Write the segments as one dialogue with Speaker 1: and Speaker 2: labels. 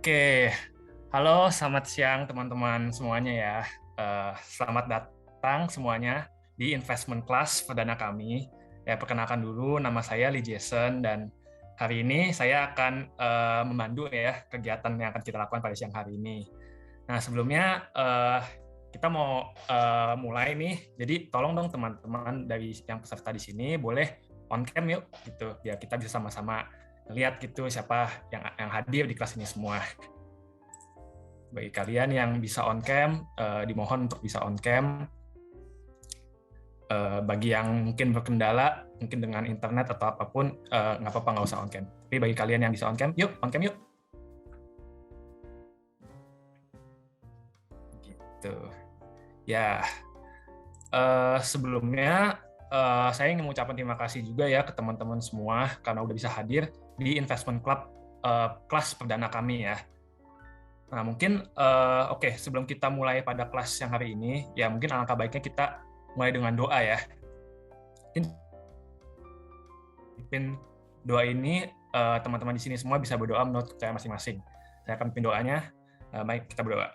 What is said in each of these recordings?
Speaker 1: Oke, halo, selamat siang teman-teman semuanya ya. Selamat datang semuanya di Investment Class perdana kami. Ya, perkenalkan dulu, nama saya Lee Jason dan hari ini saya akan memandu ya kegiatan yang akan kita lakukan pada siang hari ini. Nah, sebelumnya kita mau mulai nih. Jadi tolong dong teman-teman dari yang peserta di sini boleh on cam yuk gitu, biar kita bisa sama-sama lihat gitu siapa yang hadir di kelas ini semua. Bagi kalian yang bisa on cam, dimohon untuk bisa on cam. Bagi yang mungkin berkendala, mungkin dengan internet atau apapun, nggak apa-apa, nggak usah on cam. Tapi bagi kalian yang bisa on cam, yuk on cam yuk. Gitu. Ya, sebelumnya saya ingin mengucapkan terima kasih juga ya ke teman-teman semua karena udah bisa hadir di Investment Club kelas perdana kami ya. Nah, mungkin oke, sebelum kita mulai pada kelas yang hari ini, ya mungkin alangkah baiknya kita mulai dengan doa ya. Mungkin doa ini teman-teman di sini semua bisa berdoa menurut saya masing-masing. Saya akan pimpin doanya. Baik, kita berdoa.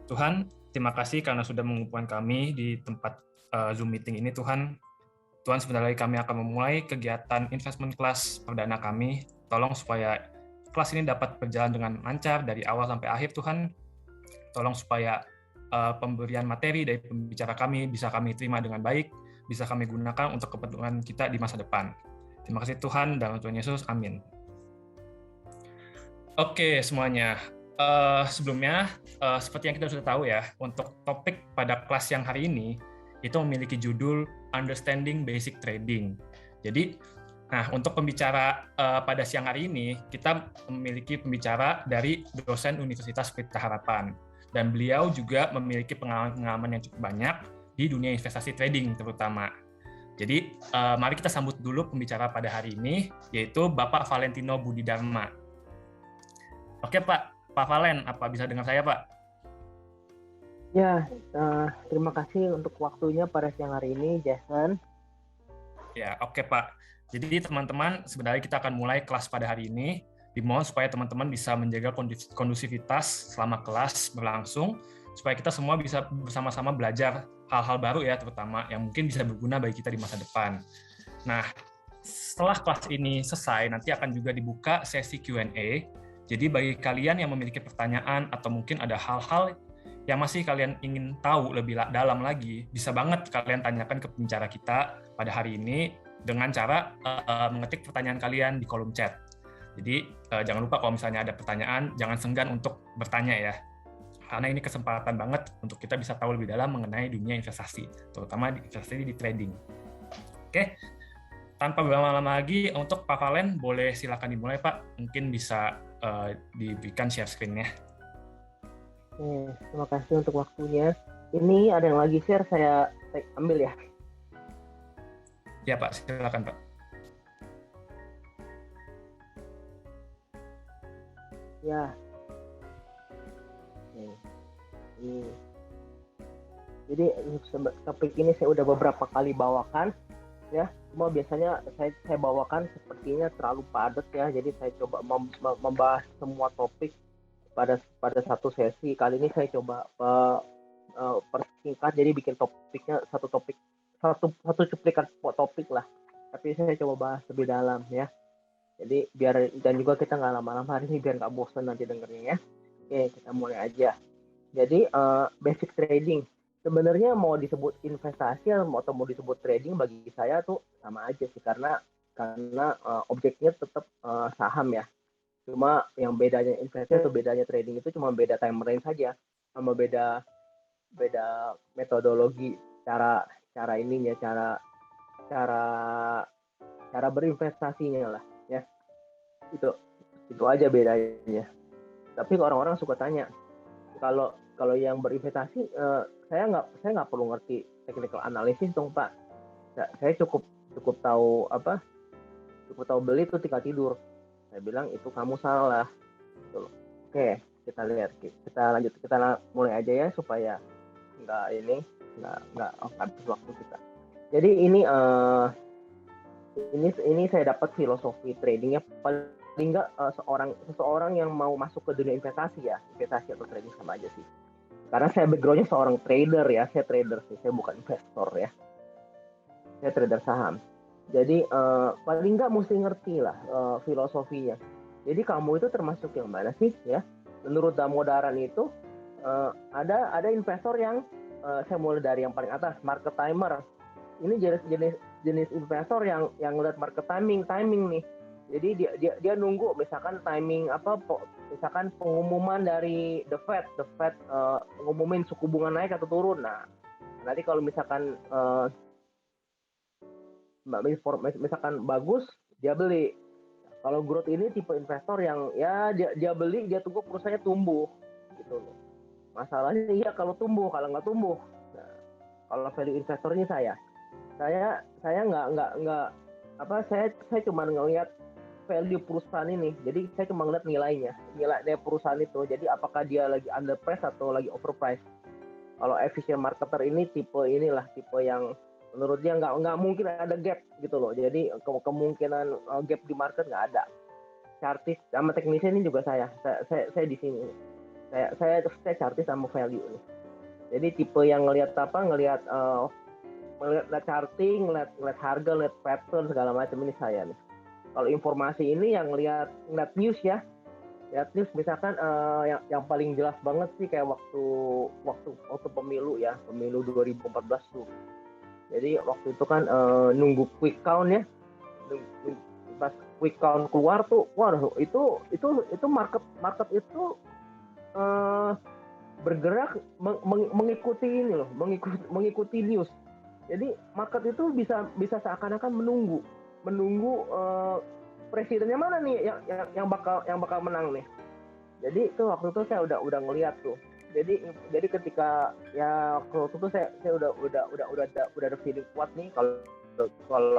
Speaker 1: Tuhan, terima kasih karena sudah mengumpulkan kami di tempat Zoom meeting ini, Tuhan. Tuhan, sebentar lagi kami akan memulai kegiatan investment class perdana kami. Tolong supaya kelas ini dapat berjalan dengan lancar dari awal sampai akhir, Tuhan. Tolong supaya pemberian materi dari pembicara kami bisa kami terima dengan baik, bisa kami gunakan untuk kepentingan kita di masa depan. Terima kasih Tuhan, dalam Tuhan Yesus, amin. Oke semuanya, sebelumnya seperti yang kita sudah tahu ya, untuk topik pada kelas yang hari ini itu memiliki judul Understanding Basic Trading. Jadi, nah untuk pembicara pada siang hari ini, kita memiliki pembicara dari dosen Universitas Pelita Harapan, dan beliau juga memiliki pengalaman yang cukup banyak di dunia investasi trading terutama. Jadi, mari kita sambut dulu pembicara pada hari ini, yaitu Bapak Valentino Budi Dharma. Oke Pak Valen, apa bisa dengar saya Pak?
Speaker 2: Ya, terima kasih untuk waktunya pada siang hari ini, Jason.
Speaker 1: Ya, oke Pak. Jadi teman-teman, sebenarnya kita akan mulai kelas pada hari ini. Dimohon supaya teman-teman bisa menjaga kondusivitas selama kelas berlangsung, supaya kita semua bisa bersama-sama belajar hal-hal baru ya, terutama yang mungkin bisa berguna bagi kita di masa depan. Nah, setelah kelas ini selesai, nanti akan juga dibuka sesi Q&A. Jadi bagi kalian yang memiliki pertanyaan atau mungkin ada hal-hal yang masih kalian ingin tahu lebih dalam lagi, bisa banget kalian tanyakan ke pembicara kita pada hari ini dengan cara mengetik pertanyaan kalian di kolom chat. Jadi jangan lupa kalau misalnya ada pertanyaan, jangan senggan untuk bertanya ya. Karena ini kesempatan banget untuk kita bisa tahu lebih dalam mengenai dunia investasi, terutama di investasi di trading. Oke, tanpa berlama-lama lagi, untuk Pak Valen, boleh silakan dimulai Pak. Mungkin bisa diberikan share screen-nya.
Speaker 2: Terima kasih untuk waktunya. Ini ada yang lagi share, saya ambil ya.
Speaker 1: Ya Pak, silakan Pak.
Speaker 2: Ya, ini. Jadi topik ini saya udah beberapa kali bawakan, ya. Cuma biasanya saya bawakan sepertinya terlalu padat ya. Jadi saya coba membahas semua topik pada satu sesi. Kali ini saya coba persingkat, jadi bikin topiknya satu cuplikan topik lah. Tapi saya coba bahas lebih dalam ya. Jadi dan juga kita nggak lama-lama hari ini biar nggak bosan nanti dengernya ya. Oke, kita mulai aja. Jadi basic trading sebenarnya mau disebut investasi atau mau disebut trading, bagi saya tuh sama aja sih, karena objeknya tetap saham ya. Cuma yang bedanya investasi atau bedanya trading itu cuma beda time frame saja, sama beda metodologi, cara ininya, cara cara berinvestasinya lah ya. Itu aja bedanya. Tapi orang-orang suka tanya, kalau yang berinvestasi, saya nggak perlu ngerti technical analysis dong Pak. Saya cukup tahu beli itu tinggal tidur. Saya bilang itu kamu salah. Gitu. Oke, kita lihat, kita mulai aja ya, supaya nggak habis waktu kita. Jadi ini saya dapat filosofi tradingnya nggak seseorang yang mau masuk ke dunia investasi atau trading sama aja sih. Karena saya backgroundnya seorang trader ya, saya trader sih, saya bukan investor ya, saya trader saham. Jadi paling nggak mesti ngerti lah filosofinya. Jadi kamu itu termasuk yang mana sih ya? Menurut Damodaran itu ada investor yang saya mulai dari yang paling atas, market timer. Ini jenis investor yang lihat market timing nih. Jadi dia nunggu misalkan timing misalkan pengumuman dari the Fed ngumumin suku bunga naik atau turun. Nah, nanti kalau misalkan misalkan bagus, dia beli. Kalau growth ini tipe investor yang ya dia beli, dia tunggu perusahaannya tumbuh gitu loh. Masalahnya iya kalau tumbuh, kalau nggak tumbuh. Nah, kalau value investor ini saya nggak saya cuma ngelihat value perusahaan ini. Jadi saya cuma ngeliat nilai dari perusahaan itu. Jadi apakah dia lagi underprice atau lagi overprice. Kalau efficient marketer ini tipe yang menurut dia nggak mungkin ada gap gitu loh. Jadi kemungkinan gap di market nggak ada. Chartis sama teknisi ini juga saya di sini. Saya chartis sama value nih. Jadi tipe yang ngelihat charting, ngelihat harga, ngelihat pattern segala macam ini saya nih. Kalau informasi ini yang ngelihat news ya. Lihat news misalkan yang paling jelas banget sih kayak waktu pemilu 2014 tuh. Jadi waktu itu kan nunggu quick count ya. Pas quick count keluar tuh, waduh itu market itu bergerak mengikuti ini loh, mengikuti news. Jadi market itu bisa seakan-akan menunggu presidennya mana nih yang bakal menang nih. Jadi itu waktu itu saya udah ngeliat tuh. Jadi ketika ya waktu itu saya udah ada feeling kuat nih kalau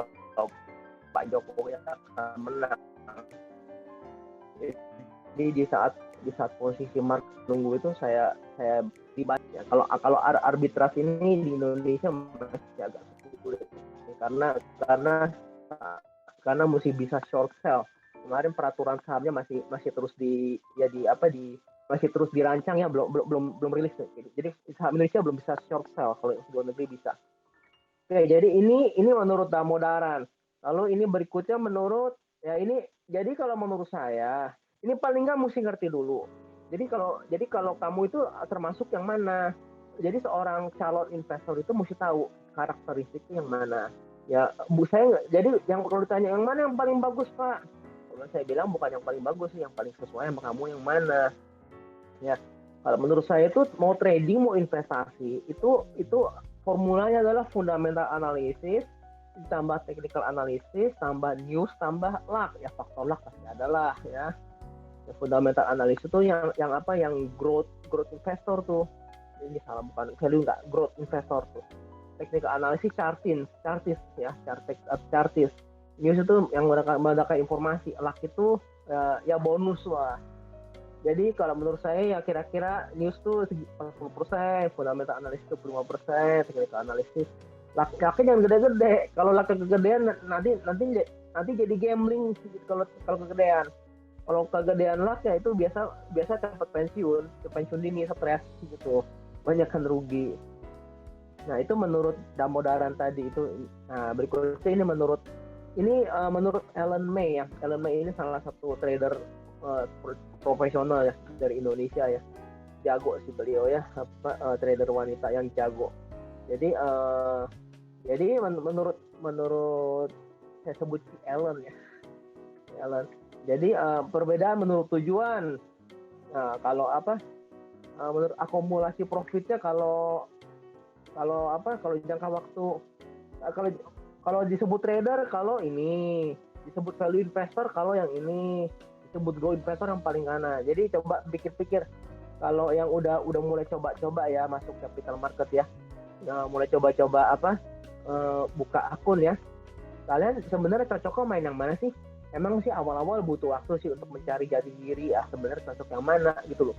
Speaker 2: Pak Jokowi akan menang. Jadi di saat posisi market nunggu itu saya dibaca. Kalau arbitrase ini di Indonesia masih agak sulit karena mesti bisa short sell. Kemarin peraturan sahamnya masih terus masih terus dirancang ya, belum rilis. Jadi saham Indonesia belum bisa short sell, kalau luar negeri bisa. Oke, jadi ini menurut Damodaran. Lalu ini berikutnya jadi kalau menurut saya ini paling nggak mesti ngerti dulu. Jadi kalau kamu itu termasuk yang mana? Jadi seorang calon investor itu mesti tahu karakteristiknya yang mana. Ya, jadi yang perlu ditanya yang mana yang paling bagus, Pak? Kalau saya bilang bukan yang paling bagus sih, yang paling sesuai sama kamu yang mana. Ya, kalau menurut saya itu mau trading mau investasi itu formulanya adalah fundamental analysis tambah technical analysis tambah news tambah luck. Ya faktor luck pasti adalah ya. Fundamental analysis itu yang growth investor tuh. Ini salah, bukan value, enggak, growth investor tuh. Technical analysis chartis. News itu yang menggunakan informasi. Luck itu ya bonus lah. Jadi kalau menurut saya ya kira-kira news tuh 40%, fundamental analysis 25%, technical analysis. Luck-nya jangan gede-gede. Kalau luck kegedean nanti jadi gambling kalau kegedean. Kalau kegedean luck ya itu biasa cepat pensiun dini, stres gitu. Banyak kan rugi. Nah, itu menurut Damodaran tadi itu. Nah, berikutnya ini menurut Alan May ya. Alan May ini salah satu trader profesional ya dari Indonesia ya. Jago sih beliau ya, trader wanita yang jago. Jadi menurut saya sebut si Alan ya. Alan. Jadi perbedaan menurut tujuan. Nah, kalau menurut akumulasi profitnya kalau jangka waktu, kalau disebut trader kalau ini, disebut value investor kalau yang ini, disebut growth investor yang paling kanan. Jadi coba pikir-pikir kalau yang udah mulai coba-coba ya masuk capital market ya, mulai coba-coba buka akun ya. Kalian sebenarnya cocoknya main yang mana sih? Emang sih awal-awal butuh waktu sih untuk mencari jati diri ya, sebenarnya cocok yang mana gitu loh.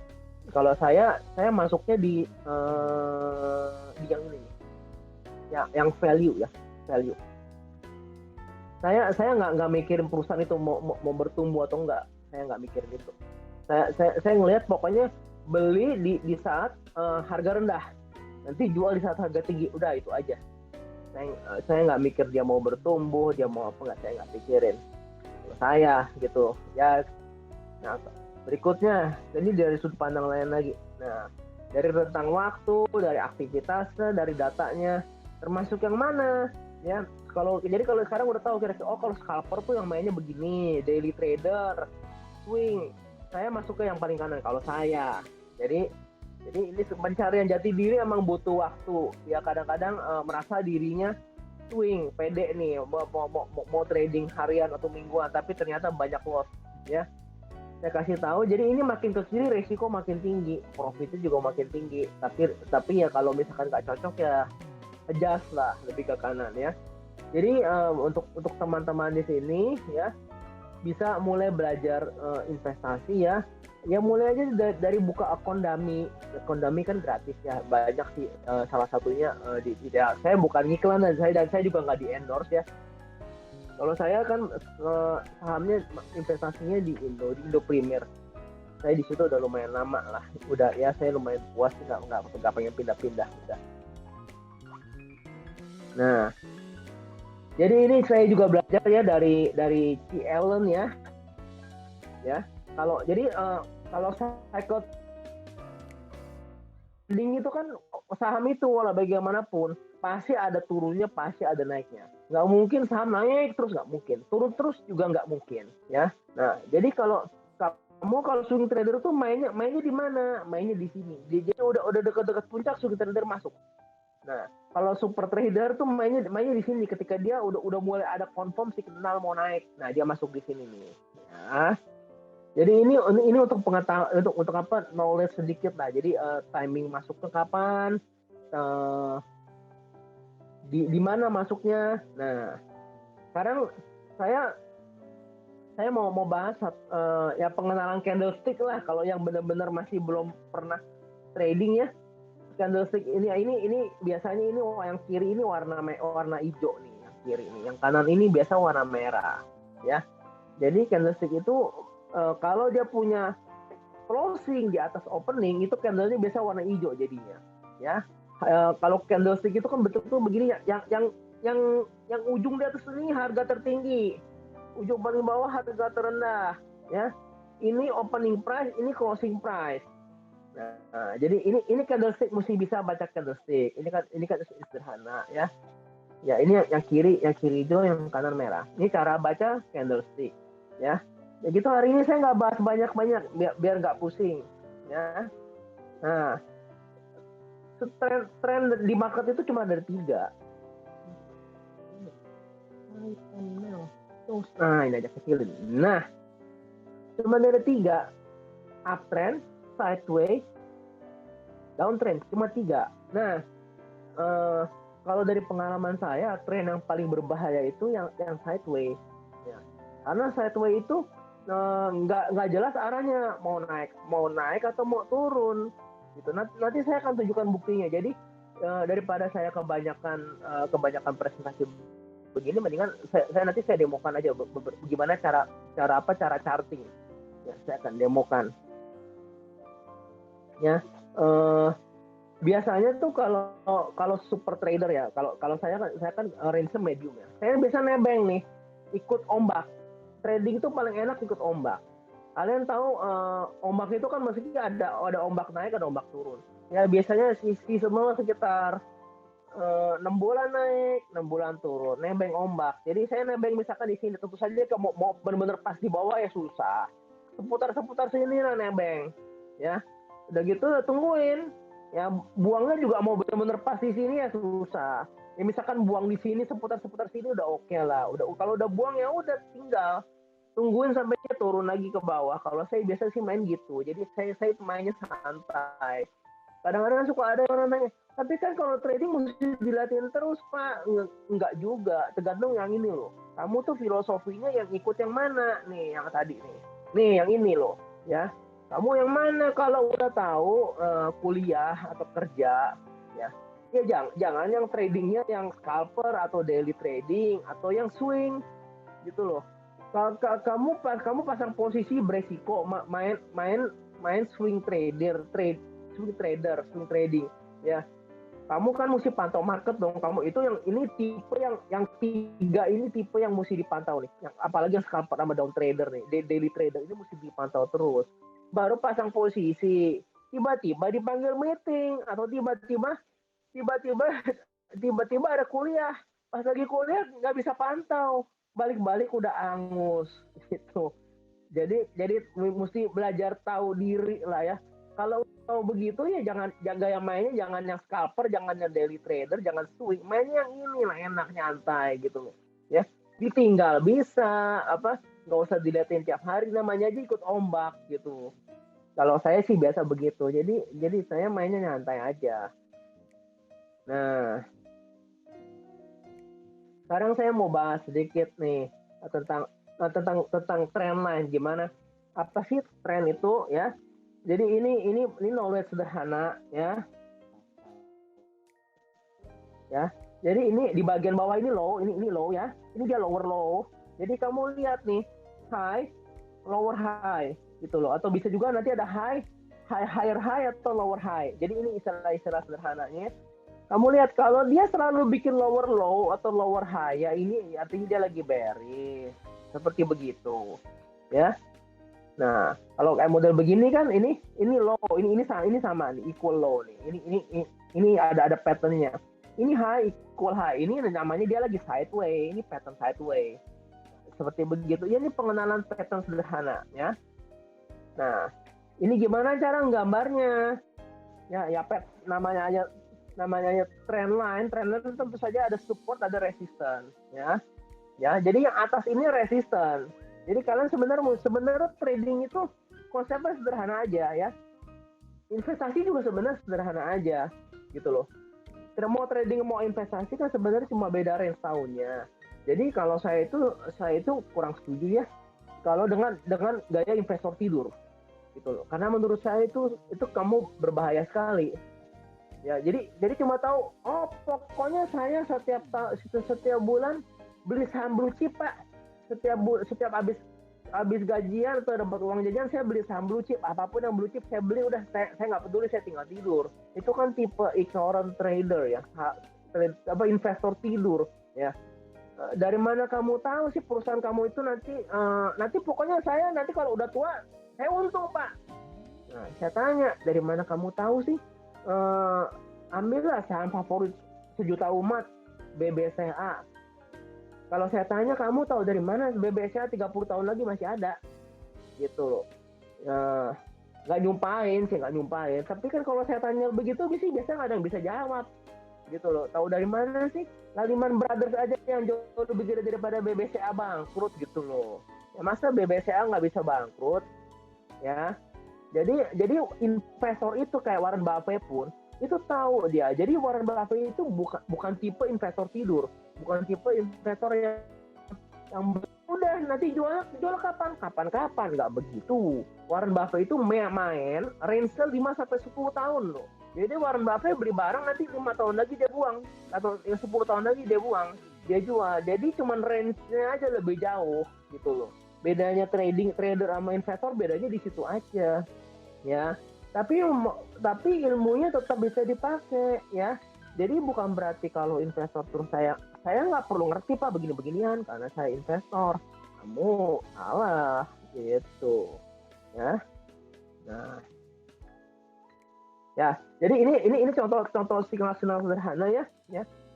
Speaker 2: Kalau saya masuknya di yang ini nih, yang value ya, value. Saya nggak mikirin perusahaan itu mau bertumbuh atau enggak. Saya nggak mikirin itu. Saya ngelihat pokoknya beli di saat harga rendah, nanti jual di saat harga tinggi, udah itu aja. Saya nggak mikir dia mau bertumbuh, dia mau apa, nggak, saya nggak pikirin. Saya gitu ya. Nah, berikutnya jadi dari sudut pandang lain lagi. Nah, dari rentang waktu, dari aktivitasnya, dari datanya, termasuk yang mana ya. Kalau sekarang udah tahu kira-kira, oh kalau scalper tuh yang mainnya begini, daily trader, swing, saya masuk ke yang paling kanan kalau saya. Jadi ini pencarian jati diri emang butuh waktu ya. Kadang-kadang merasa dirinya swing, pede nih, mau trading harian atau mingguan, tapi ternyata banyak loss ya. Saya kasih tahu, jadi ini makin ke kiri resiko makin tinggi, profitnya juga makin tinggi. Tapi ya kalau misalkan nggak cocok ya adjust lah lebih ke kanan ya. Jadi untuk teman-teman di sini ya, bisa mulai belajar investasi ya. Ya mulai aja dari buka akun dummy. Akun dummy kan gratis ya, banyak sih, salah satunya ya, saya bukan ngiklan dan saya juga nggak di endorse ya. Kalau saya kan sahamnya investasinya di Indo Premier. Saya di situ udah lumayan lama lah, udah ya, saya lumayan puas, nggak pengen pindah-pindah udah. Nah, jadi ini saya juga belajar ya dari T. Allen ya. Kalau cycle trading itu kan, saham itu walau bagaimanapun pasti ada turunnya, pasti ada naiknya. Nggak mungkin saham naik terus, nggak mungkin. Turun terus juga nggak mungkin ya. Nah, jadi kalau swing trader tuh mainnya di mana? Mainnya di sini. Jadi udah dekat-dekat puncak, swing trader masuk. Nah, kalau super trader tuh mainnya di sini, ketika dia udah mulai ada confirm signal mau naik. Nah, dia masuk di sini nih. Ya. Jadi ini untuk pengetahuan, untuk apa, knowledge sedikit lah. Jadi timing masuknya kapan, di mana masuknya. Nah, sekarang saya mau bahas ya pengenalan candlestick lah. Kalau yang benar-benar masih belum pernah trading ya, candlestick ini biasanya ini yang kiri ini warna hijau nih, yang kiri ini, yang kanan ini biasa warna merah ya. Jadi candlestick itu kalau dia punya closing di atas opening, itu candlenya biasa warna hijau jadinya ya. Kalau candlestick itu kan betul-betul begini, yang ujung di atas ini harga tertinggi, ujung paling bawah harga terendah ya. Ini opening price, ini closing price. Nah, jadi ini candlestick, mesti bisa baca candlestick. Ini kan sederhana ya. Ya, ini yang kiri hijau, yang kanan merah. Ini cara baca candlestick ya. Ya gitu, hari ini saya nggak bahas banyak-banyak biar nggak pusing ya. Nah, tren di market itu cuma ada 3. Nah, ini aja kecilin. Nah, cuma ada 3. Uptrend, sideways, downtrend, cuma 3. Nah, kalau dari pengalaman saya, tren yang paling berbahaya itu yang sideways ya. Karena sideways itu nggak jelas arahnya, mau naik atau mau turun gitu. Nanti saya akan tunjukkan buktinya. Jadi daripada saya kebanyakan presentasi begini, mendingan saya demokan aja bagaimana cara charting ya. Saya akan demokan ya. Biasanya tuh kalau super trader ya, kalau saya kan range medium ya. Saya biasa nebeng nih, ikut ombak. Trading itu paling enak ikut ombak. Kalian tahu ombak itu kan maksudnya ada ombak naik, ada ombak turun. Ya biasanya semua sekitar 6 bulan naik, 6 bulan turun, nebeng ombak. Jadi saya nebeng misalkan di sini, tentu saja kalau mau benar-benar pas di bawah ya susah. Seputar sini lah nebeng, ya. Udah gitu tungguin, ya buangnya juga mau benar-benar pas di sini ya susah. Ya misalkan buang di sini, seputar sini udah oke lah. Kalau udah buang ya udah tinggal tungguin sampai dia turun lagi ke bawah. Kalau saya biasa sih main gitu. Jadi saya mainnya santai. Kadang-kadang suka ada orang nanya, tapi kan kalau trading mesti dilatih terus Pak. Enggak juga, tergantung yang ini loh. Kamu tuh filosofinya yang ikut yang mana nih, yang tadi nih. Nih yang ini loh, ya. Kamu yang mana kalau udah tahu kuliah atau kerja, ya. Ya jangan yang tradingnya yang scalper atau daily trading atau yang swing. gitu loh. Kamu pasang posisi beresiko, main swing trading ya. Kamu kan mesti pantau market dong. Kamu itu yang ini tipe yang tiga ini tipe yang mesti dipantau nih. Yang apalagi yang scalper sama down trader nih, daily trader ini mesti dipantau terus. Baru pasang posisi. Tiba-tiba dipanggil meeting atau tiba-tiba ada kuliah. Pas lagi kuliah nggak bisa pantau. Balik-balik udah angus gitu. Jadi mesti belajar tahu diri lah ya. Kalau begitu ya jangan jaga yang mainnya, jangan yang scalper, jangan yang daily trader, jangan swing, main yang ini lah enak nyantai gitu loh ya. Ditinggal bisa apa, nggak usah diliatin tiap hari, namanya aja ikut ombak gitu. Kalau saya sih biasa begitu, jadi saya mainnya nyantai aja. Nah, sekarang saya mau bahas sedikit nih tentang trend line, gimana apa sih tren itu ya. Jadi ini knowledge sederhana ya. Ya. Jadi ini di bagian bawah ini low, ini low ya. Ini dia lower low. Jadi kamu lihat nih, high, lower high gitu loh. Atau bisa juga nanti ada higher high atau lower high. Jadi ini istilah-istilah sederhananya. Kamu lihat kalau dia selalu bikin lower low atau lower high ya, ini artinya dia lagi bearish. Seperti begitu. Ya. Nah, kalau kayak model begini kan ini low, ini sama nih, equal low nih. Ini ada patternnya. Ini high equal high. Ini namanya dia lagi sideways. Ini pattern sideways. Seperti begitu. Ya, ini pengenalan pattern sederhana ya. Nah, ini gimana cara nggambarnya? Ya namanya aja trend line. Trend line tentu saja ada support, ada resistance ya. Ya, jadi yang atas ini resistance. Jadi kalian sebenarnya trading itu konsepnya sederhana aja ya. Investasi juga sebenarnya sederhana aja gitu loh. Mau trading mau investasi kan sebenarnya cuma beda range tahunnya. Jadi kalau saya itu kurang setuju ya kalau dengan gaya investor tidur gitu loh. Karena menurut saya itu kamu berbahaya sekali. Ya, jadi cuma tahu pokoknya saya setiap bulan beli saham blue chip, Pak. Setiap habis gajian atau dapat uang jajan saya beli saham blue chip, apapun yang blue chip saya beli, udah saya nggak peduli, saya tinggal tidur. Itu kan tipe ignorant trader ya, investor tidur ya. Dari mana kamu tahu sih perusahaan kamu itu nanti pokoknya saya nanti kalau udah tua saya untung, Pak. Nah, saya tanya, dari mana kamu tahu sih? Ambillah saham favorit sejuta umat, BBCA. Kalau saya tanya, kamu tahu dari mana BBCA 30 tahun lagi masih ada? Gitu loh. Nggak nyumpain. Tapi kan kalau saya tanya begitu, biasanya nggak ada yang bisa jawab. Gitu loh. Tahu dari mana sih? Lehman Brothers aja yang jauh lebih gede daripada BBCA bangkrut gitu loh. Ya, masa BBCA nggak bisa bangkrut? Ya. Jadi investor itu kayak Warren Buffett pun, itu tahu dia. Jadi Warren Buffett itu bukan tipe investor tidur. Bukan tipe investor yang udah nanti jual kapan, nggak begitu. Warren Buffett itu main range 5 sampai 10 tahun loh. Jadi Warren Buffett beli barang nanti 5 tahun lagi dia buang atau 10 tahun lagi dia buang, dia jual. Jadi cuman range-nya aja lebih jauh gitu loh. Bedanya trader sama investor bedanya di situ aja. Ya. Tapi ilmunya tetap bisa dipakai ya. Jadi bukan berarti kalau investor terus saya nggak perlu ngerti, Pak, begini-beginian karena saya investor. Kamu salah gitu. Ya. Nah. Ya, jadi ini contoh signal sederhana ya.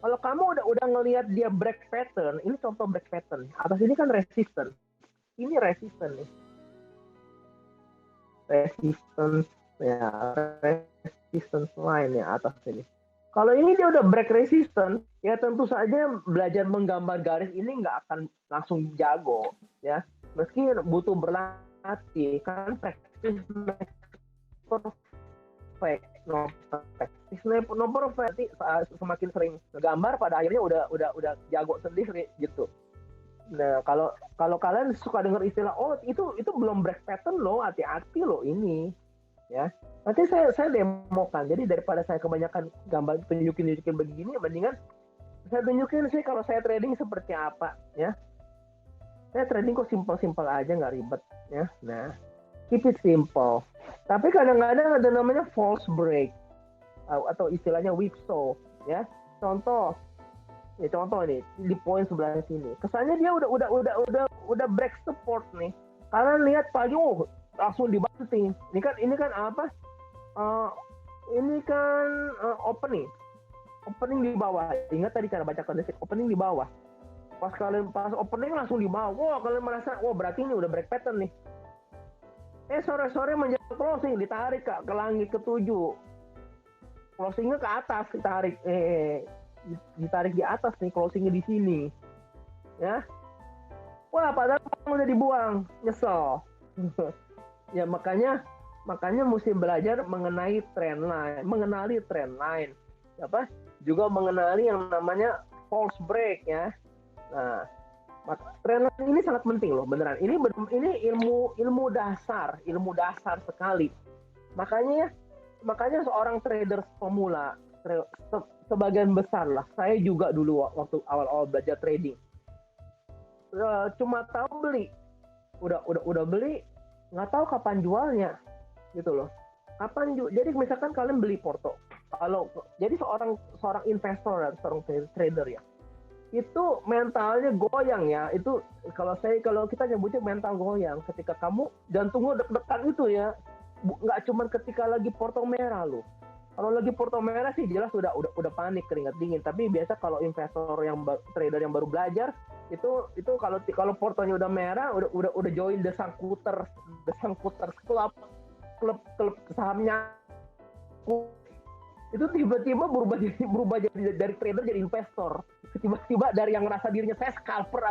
Speaker 2: Kalau kamu udah ngelihat dia break pattern, ini contoh break pattern. Atas ini kan resistance. Ini resistance nih. Resistance line ya atas ini. Kalau ini dia udah break resistance, ya tentu saja belajar menggambar garis ini nggak akan langsung jago ya. Meski butuh berlatih, kan practice perfect, no perfect. Semakin sering gambar pada akhirnya udah jago sendiri gitu. Nah, kalau kalian suka dengar istilah itu belum break pattern loh, hati-hati loh ini ya. Nanti saya demokan. Jadi daripada saya kebanyakan gambar tunjukin begini, mendingan saya tunjukin sih kalau saya trading seperti apa ya. trading kok simple-simple aja, nggak ribet ya. Nah, keep it simple. Tapi kadang-kadang ada namanya false break atau istilahnya whipsaw ya. Contoh nih di poin sebelah sini. Kesannya dia udah break support nih. Karena lihat pagi langsung dibanting. Ini kan apa? Ini kan opening di bawah. Ingat tadi cara baca kondisi opening di bawah. Pas opening langsung di bawah. Wah, kalian merasa berarti ini udah break pattern nih. Sore-sore menjelang closing ditarik ke langit ke-7. Closingnya ke atas ditarik di atas nih, closingnya di sini. Ya. Wah, padahal udah dibuang. Nyesel. Ya makanya mesti belajar mengenali trend line. Apa? Juga mengenali yang namanya false break ya. Nah, trend line ini sangat penting loh, beneran. Ini ilmu dasar sekali. Makanya seorang trader pemula, sebagian besar lah, saya juga dulu waktu awal-awal belajar trading, cuma tahu beli, udah beli, nggak tahu kapan jualnya, gitu loh. Jadi misalkan kalian beli porto, jadi seorang investor dan seorang trader ya, itu mentalnya goyang ya. Itu kalau kita nyebutnya mental goyang, ketika kamu jantungnya deg-degan itu ya, nggak cuma ketika lagi porto merah loh. Kalau lagi porto merah sih jelas udah panik, keringat dingin. Tapi biasa kalau investor trader yang baru belajar itu kalau portonya udah merah, udah join the Sangkuters klub sahamnya, itu tiba-tiba berubah jadi dari trader jadi investor. Tiba-tiba dari yang ngerasa dirinya saya scalper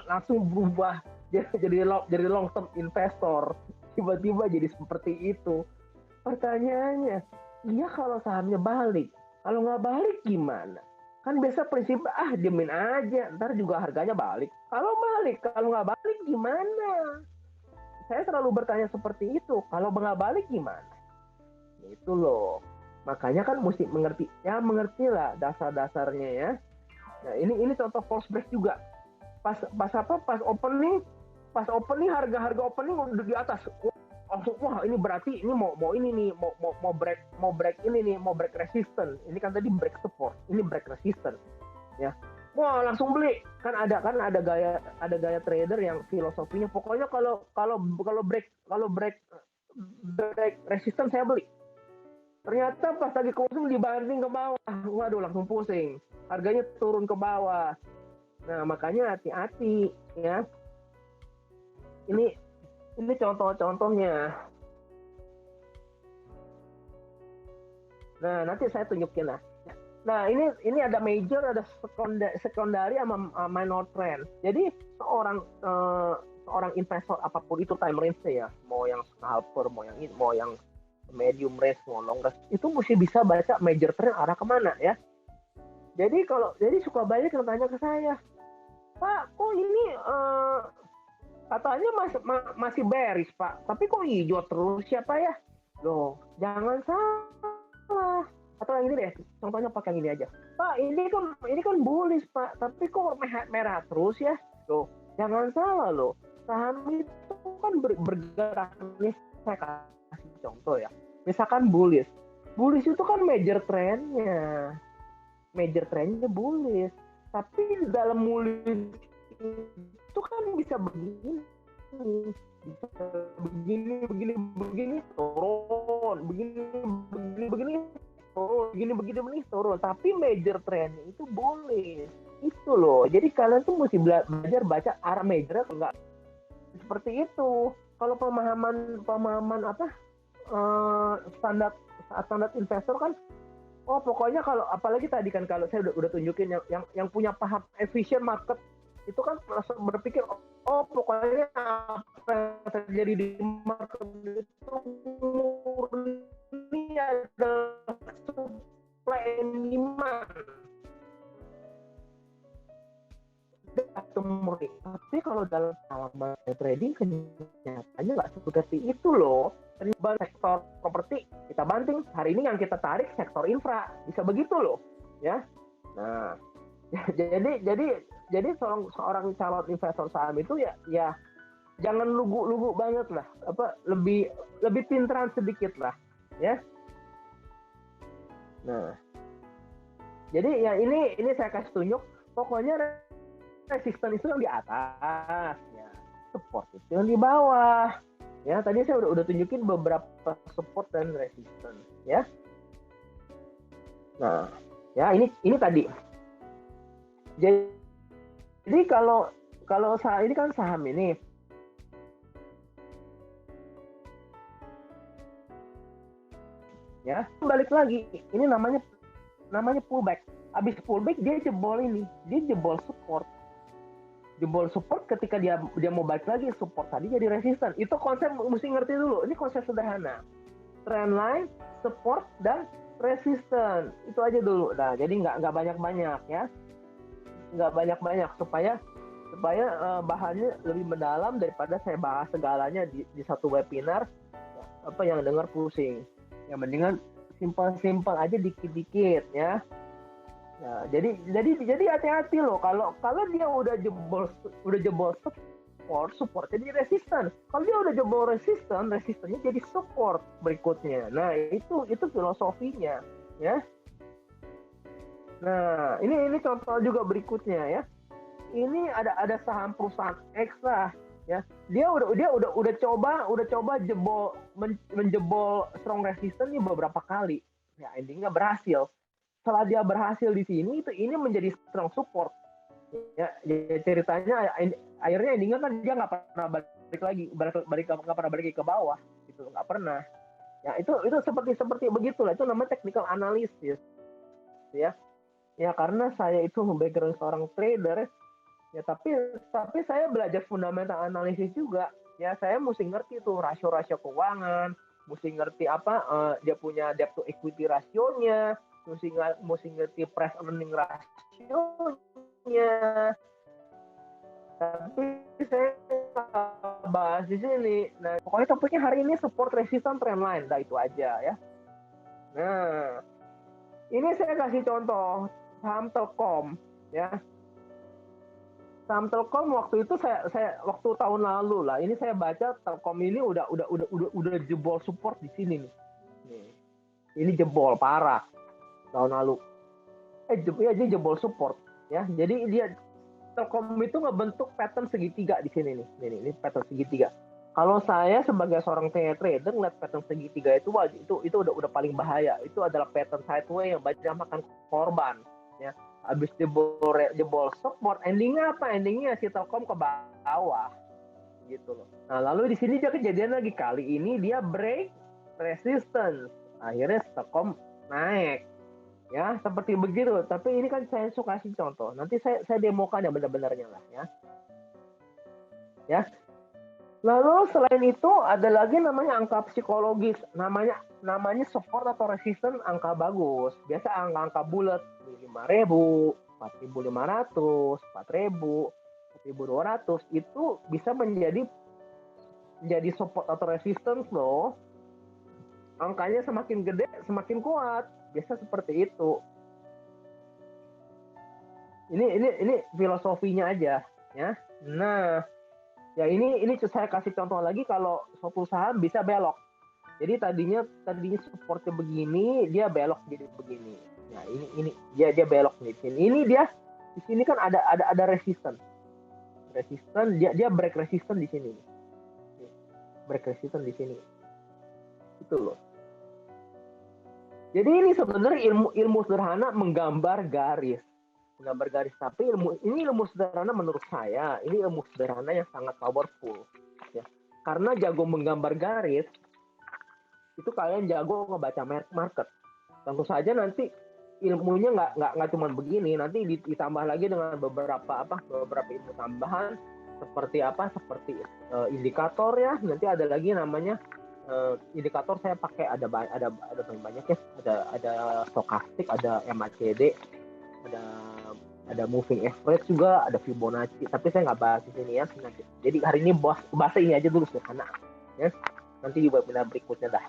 Speaker 2: langsung berubah jadi long term investor. Tiba-tiba jadi seperti itu. Pertanyaannya, iya kalau sahamnya balik, kalau nggak balik gimana? Kan biasa prinsip diemin aja, ntar juga harganya balik. Kalau nggak balik gimana? Saya selalu bertanya seperti itu. Kalau nggak balik gimana? Itu loh. Makanya kan mesti mengertilah dasar-dasarnya ya. Nah ini contoh false break juga. Pas opening harga opening udah di atas. Langsung ini berarti ini mau ini nih mau break ini nih, mau break resistance. Ini kan tadi break support, ini break resistance ya. Wah, langsung beli. Kan ada gaya trader yang filosofinya pokoknya kalau break resistance saya beli. Ternyata pas lagi closing dibanting ke bawah. Waduh, langsung pusing. Harganya turun ke bawah. Nah, makanya hati-hati ya. Ini contoh-contohnya. Nah, nanti saya tunjukin lah. Nah, ini ada major, ada secondary sama minor trend. Jadi seorang investor apapun itu time range ya, mau yang scalper, mau yang medium range, mau long range, itu mesti bisa baca major trend arah kemana ya. Jadi suka banyak yang tanya ke saya, Pak, kok ini katanya masih bearish Pak, tapi kok hijau terus siapa ya? Loh, jangan salah. Atau yang ini deh, contohnya pakai yang ini aja. Pak, ini kan bullish Pak, tapi kok merah terus ya? Loh, jangan salah loh. Saham itu kan bergerak nih, saya kasih contoh ya. Misalkan bullish itu kan major trendnya bullish. Tapi dalam bullish itu kan bisa begini turun, begini turun, tapi major trendnya itu boleh itu loh. Jadi kalian tuh mesti belajar baca arah major, enggak seperti itu. Kalau pemahaman standar investor kan, pokoknya kalau apalagi tadi kan kalau saya udah tunjukin yang punya paham efisien market itu kan berpikir pokoknya apa yang terjadi di market itu murni ada supply and demand. Tapi kalau dalam pengalaman trading kenyataannya nggak seperti itu loh. Terlibat sektor properti kita banting, hari ini yang kita tarik sektor infra, bisa begitu loh ya. Nah jadi jadi seorang calon investor saham itu ya jangan lugu-lugu banget lah, lebih pinteran sedikit lah, ya. Nah, jadi ya ini saya kasih tunjuk, pokoknya resisten itu yang di atas, ya. Support itu yang di bawah. Ya, tadi saya udah tunjukin beberapa support dan resisten, ya. Nah, ya ini tadi. Jadi kalau ini kan saham ini. Ya, balik lagi. Ini namanya pullback. Habis pullback dia jebol support. Jebol support ketika dia mau balik lagi, support tadi jadi resisten. Itu konsep mesti ngerti dulu. Ini konsep sederhana. Trendline, support dan resisten. Itu aja dulu. Nah, jadi nggak banyak-banyak ya. Nggak banyak-banyak supaya bahannya lebih mendalam daripada saya bahas segalanya di satu webinar, yang dengar pusing. Ya mendingan simpel-simpel aja dikit-dikit ya. Nah, jadi hati-hati loh kalau dia udah jebol support jadi resisten. Kalau dia udah jebol resistennya jadi support berikutnya. Nah, itu filosofinya ya. Nah, ini contoh juga berikutnya ya. Ini ada saham perusahaan X lah ya. Dia udah coba menjebol strong resistance nih beberapa kali. Ya, endingnya berhasil. Setelah dia berhasil di sini, ini menjadi strong support. Ya ceritanya akhirnya endingnya kan dia nggak pernah balik lagi ke bawah, gitu, nggak pernah. Ya itu seperti begitulah. Itu namanya technical analysis, ya. Ya karena saya itu background seorang trader, ya tapi saya belajar fundamental analisis juga. Ya saya mesti ngerti tuh rasio keuangan, mesti ngerti dia punya debt to equity rasionya, mesti ngerti price earning rasionya. Tapi saya bahas di sini. Nah, pokoknya topiknya hari ini support, resistance, trendline. Nah, itu aja ya. Nah, ini saya kasih contoh saham Telkom ya. Saham Telkom waktu itu saya waktu tahun lalu lah. Ini saya baca Telkom ini udah jebol support di sini nih. Ini jebol parah tahun lalu. Dia jebol support ya. Jadi dia Telkom itu ngebentuk pattern segitiga di sini nih. Ini pattern segitiga. Kalau saya sebagai seorang trader ngeliat pattern segitiga itu udah paling bahaya. Itu adalah pattern sideways yang banyak makan korban ya. Habis jebol support, endingnya apa? Endingnya si Telkom ke bawah gitu loh. Nah, lalu di sini dia kejadian lagi, kali ini dia break resistance. Akhirnya Telkom naik. Ya, seperti begitu. Tapi ini kan saya suka kasih contoh. Nanti saya demokan yang benar-benarnya lah ya. Ya. Lalu selain itu ada lagi namanya angka psikologis. Namanya support atau resistance angka bagus. Biasa angka bulat 5.000, 4.500, 4.000, 4.200 itu bisa menjadi support atau resistance loh. Angkanya semakin gede semakin kuat. Biasa seperti itu. Ini filosofinya aja ya. Nah, ya ini saya kasih contoh lagi kalau suatu saham bisa belok. Jadi tadinya supportnya begini, dia belok jadi begini. Nah, ini dia belok nih. Ini dia di sini kan ada resisten. Resisten dia break resisten di sini. Break resisten di sini. Itu loh. Jadi ini sebenarnya ilmu sederhana menggambar garis. Tapi ilmu sederhana menurut saya, ini ilmu sederhana yang sangat powerful. Ya. Karena jago menggambar garis, itu kalian jago ngebaca market. Tentu saja nanti ilmunya nggak cuma begini, nanti ditambah lagi dengan beberapa ilmu tambahan seperti indikator ya. Nanti ada lagi namanya indikator saya pakai ada banyak ya, ada stokastik, ada MACD, ada moving average juga, ada Fibonacci, tapi saya nggak bahas di sini ya. Jadi hari ini bahasa ini aja dulu sederhana ya, nanti di webinar berikutnya dah.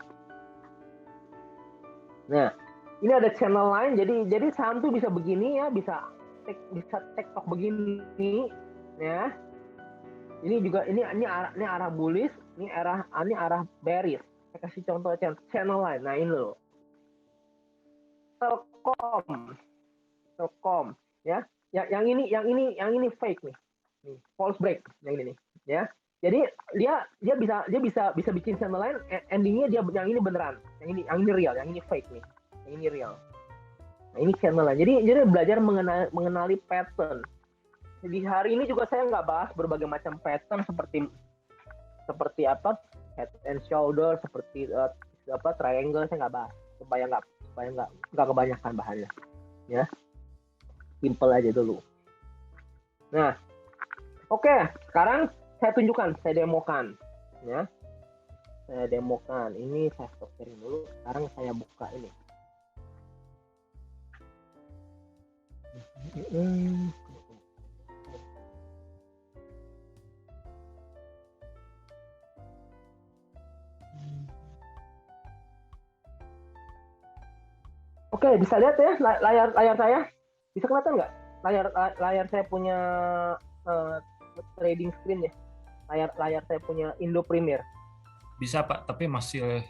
Speaker 2: Nah, ini ada channel lain, jadi saham tuh bisa begini ya, bisa bisa TikTok begini, ya. Ini juga ini arah bullish, ini arah bearish. Saya kasih contoh channel lain. Nah ini loh, Telkom, ya. Yang ini fake nih, false break yang ini nih, ya. Jadi dia bisa bikin channel lain, endingnya dia yang ini beneran, yang ini real, yang ini fake nih, yang ini real. Nah ini channel lain. Jadi belajar mengenali pattern. Di hari ini juga saya nggak bahas berbagai macam pattern seperti apa head and shoulder, seperti triangle, saya nggak bahas supaya nggak kebanyakan bahannya, ya. Simple aja dulu. Nah, oke, sekarang saya tunjukkan, saya demokan, ya. Saya demokan. Ini saya stop sharing dulu. Sekarang saya buka ini. Oke, bisa lihat ya layar saya? Bisa kelihatan nggak? Layar saya punya trading screen ya. Layar saya punya Indo Premier.
Speaker 1: Bisa Pak, tapi masih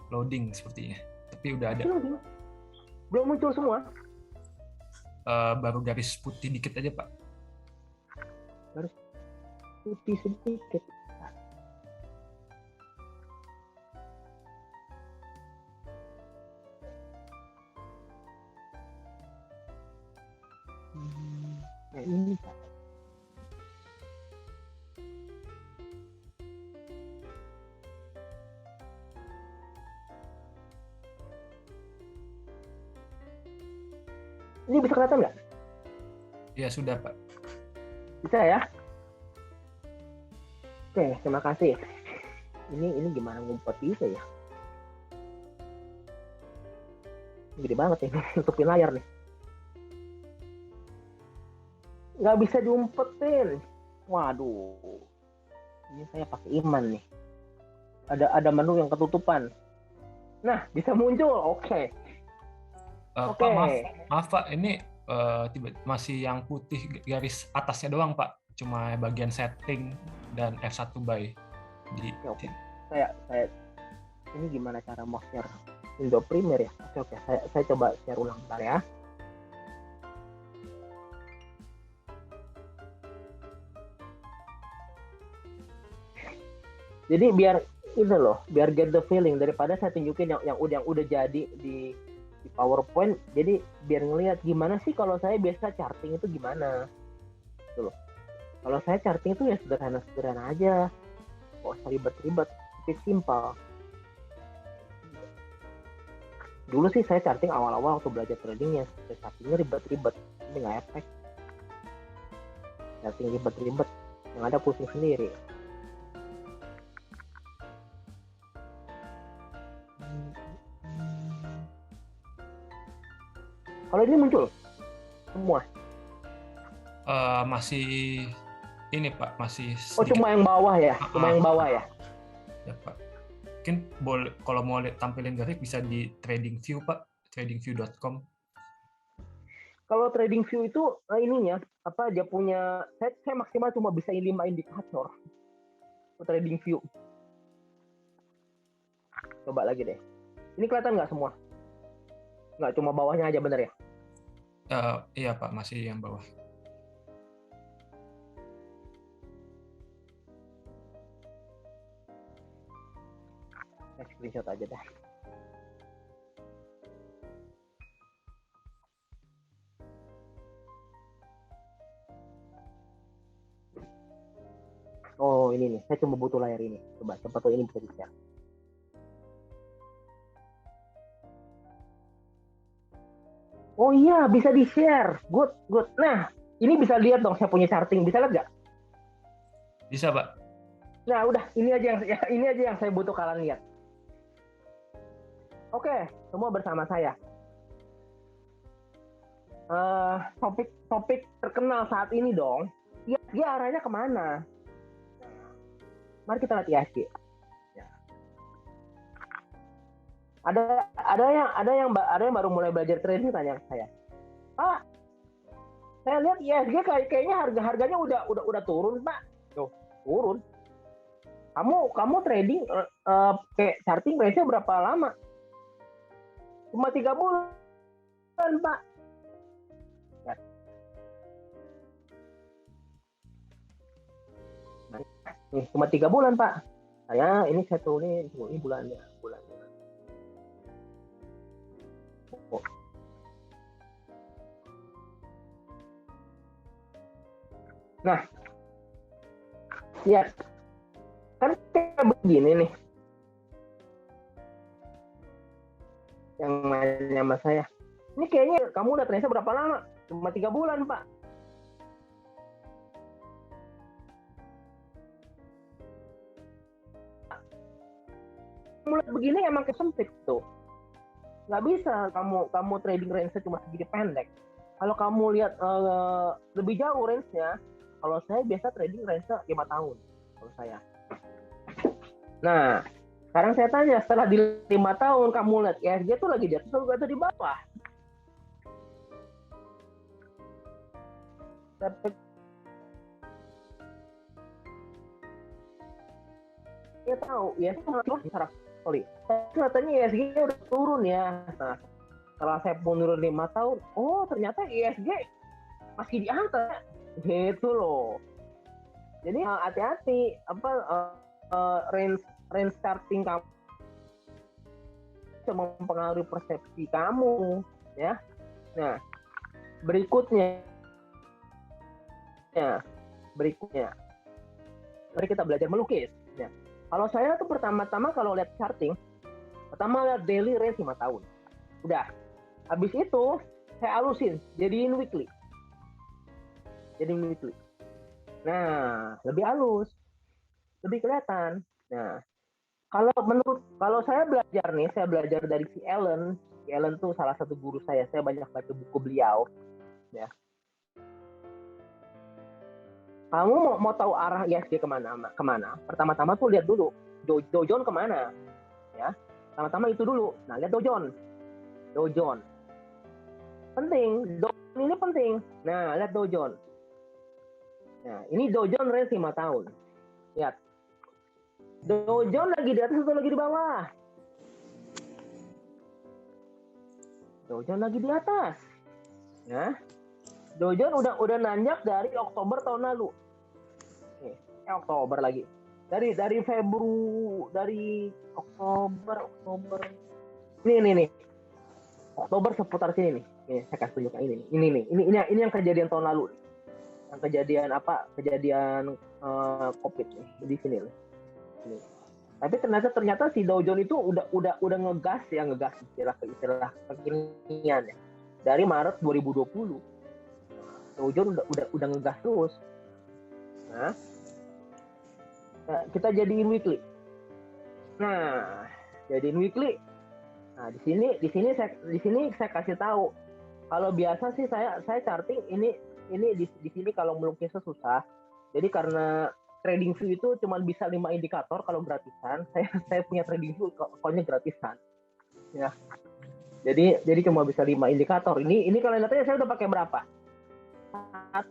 Speaker 1: loading sepertinya. Tapi udah ada.
Speaker 2: Belum muncul semua.
Speaker 1: Baru garis putih dikit aja Pak.
Speaker 2: Garis putih sedikit. Nah ini Pak. Ini bisa kelihatan nggak?
Speaker 1: Ya sudah Pak.
Speaker 2: Bisa ya? Oke, terima kasih. Ini gimana ngumpet bisa ya? Gede banget nih, tutupin layar nih. Nggak bisa diumpetin. Waduh, ini saya pakai iman nih. Ada menu yang ketutupan. Nah, bisa muncul. Oke.
Speaker 1: Pak, maaf Pak, ini masih yang putih garis atasnya doang Pak, cuma bagian setting dan F1 buy.
Speaker 2: Oke. Saya ini gimana cara mau share Indo Premier ya? Oke. Saya coba share ulang bentar ya. Jadi biar get the feeling, daripada saya tunjukin yang udah jadi di PowerPoint. Jadi biar ngelihat gimana sih kalau saya biasa charting itu gimana. Gitu loh. Kalau saya charting itu ya sederhana aja. Kok usah ribet-ribet, simple. Dulu sih saya charting awal-awal waktu belajar trading ya, chartingnya ribet-ribet, ini nggak efek. Charting ribet-ribet, yang ada pusing sendiri. Kalau ini muncul semua.
Speaker 1: Masih ini Pak, masih sedikit.
Speaker 2: Oh cuma yang bawah ya, yang bawah ya.
Speaker 1: Ya Pak. Mungkin boleh kalau mau tampilin grafik bisa di TradingView Pak, tradingview.com.
Speaker 2: Kalau TradingView itu ininya apa dia punya, saya maksimal cuma bisa 5 indikator. TradingView. Coba lagi deh. Ini kelihatan nggak semua? Nggak, cuma bawahnya aja bener ya?
Speaker 1: Iya Pak, masih yang bawah.
Speaker 2: Saya screenshot aja dah. Oh ini nih, saya cuma butuh layar ini. Coba tuh ini bisa di-share. Oh iya, bisa di-share. Good. Nah, ini bisa lihat dong saya punya charting. Bisa lihat nggak?
Speaker 1: Bisa Pak.
Speaker 2: Nah udah, ini aja yang saya butuh kalian lihat. Oke, semua bersama saya. Topik terkenal saat ini dong. Dia arahnya kemana? Mari kita lihat IHSG. Ya. Ada yang baru mulai belajar trading tanya ke saya, Pak, Saya lihat ISG kayaknya harganya udah turun Pak. Tuh, turun. Kamu trading kayak charting range-nya berapa lama? Cuma 3 bulan Pak. Ya. Nih, cuma 3 bulan Pak. Ini saya turunin ini bulannya. Oh. Nah, ya kan kayak begini nih. Yang nanya sama saya, ini kayaknya kamu udah trading berapa lama? Cuma 3 bulan Pak. Mulai begini emang kesempit tuh. Nggak bisa kamu trading range-nya cuma segini pendek. Kalau kamu lihat lebih jauh range-nya, kalau saya biasa trading range-nya 5 tahun. Kalau saya. Nah, sekarang saya tanya, setelah di 5 tahun kamu lihat ISG tuh lagi di atas atau di bawah? Dia tahu, ya sorry. Katanya ISG udah turun ya. Nah, setelah saya menurun 5 tahun, oh ternyata ISG masih di atas. Gitu loh. Jadi hati-hati range starting kamu bisa mempengaruhi persepsi kamu, ya. Nah, berikutnya, mari kita belajar melukis. Ya. Kalau saya tuh pertama-tama kalau lihat charting, pertama lihat daily range 5 tahun. Udah. Habis itu saya halusin, jadiin weekly. Nah, lebih halus, lebih kelihatan. Nah, kalau saya belajar dari si Ellen. Si Ellen tuh salah satu guru saya. Saya banyak baca buku beliau. Ya. Kamu mau tahu arah ISG kemana? Pertama-tama tuh lihat dulu Dow Jones kemana, ya. Pertama-tama itu dulu. Nah, lihat Dow Jones. Penting. Dow ini penting. Nah, lihat Dow Jones. Nah, ini Dow Jones range 5 tahun. Lihat. Dow Jones lagi di atas atau lagi di bawah? Dow Jones lagi di atas. Ya. Dow Jones udah nanjak dari Oktober tahun lalu. Oktober lagi. Dari Februari, dari Oktober. Ini. Oktober seputar sini nih. Ini saya kasih tunjukkan ini yang kejadian tahun lalu. Yang kejadian Covid nih di sini nih. Ini. Tapi ternyata si Dow Jones itu udah ngegas istilah kekinian ya. Dari Maret 2020. Dow Jones udah ngegas terus. Nah, kita jadiin weekly. Nah, jadiin weekly. Nah, di sini saya kasih tahu. Kalau biasa sih saya charting ini di sini kalau melukisnya susah. Jadi karena trading view itu cuma bisa 5 indikator kalau gratisan. Saya punya trading view pokoknya gratisan. Ya. Jadi cuma bisa 5 indikator. Ini kalau lihatnya saya udah pakai berapa? 1,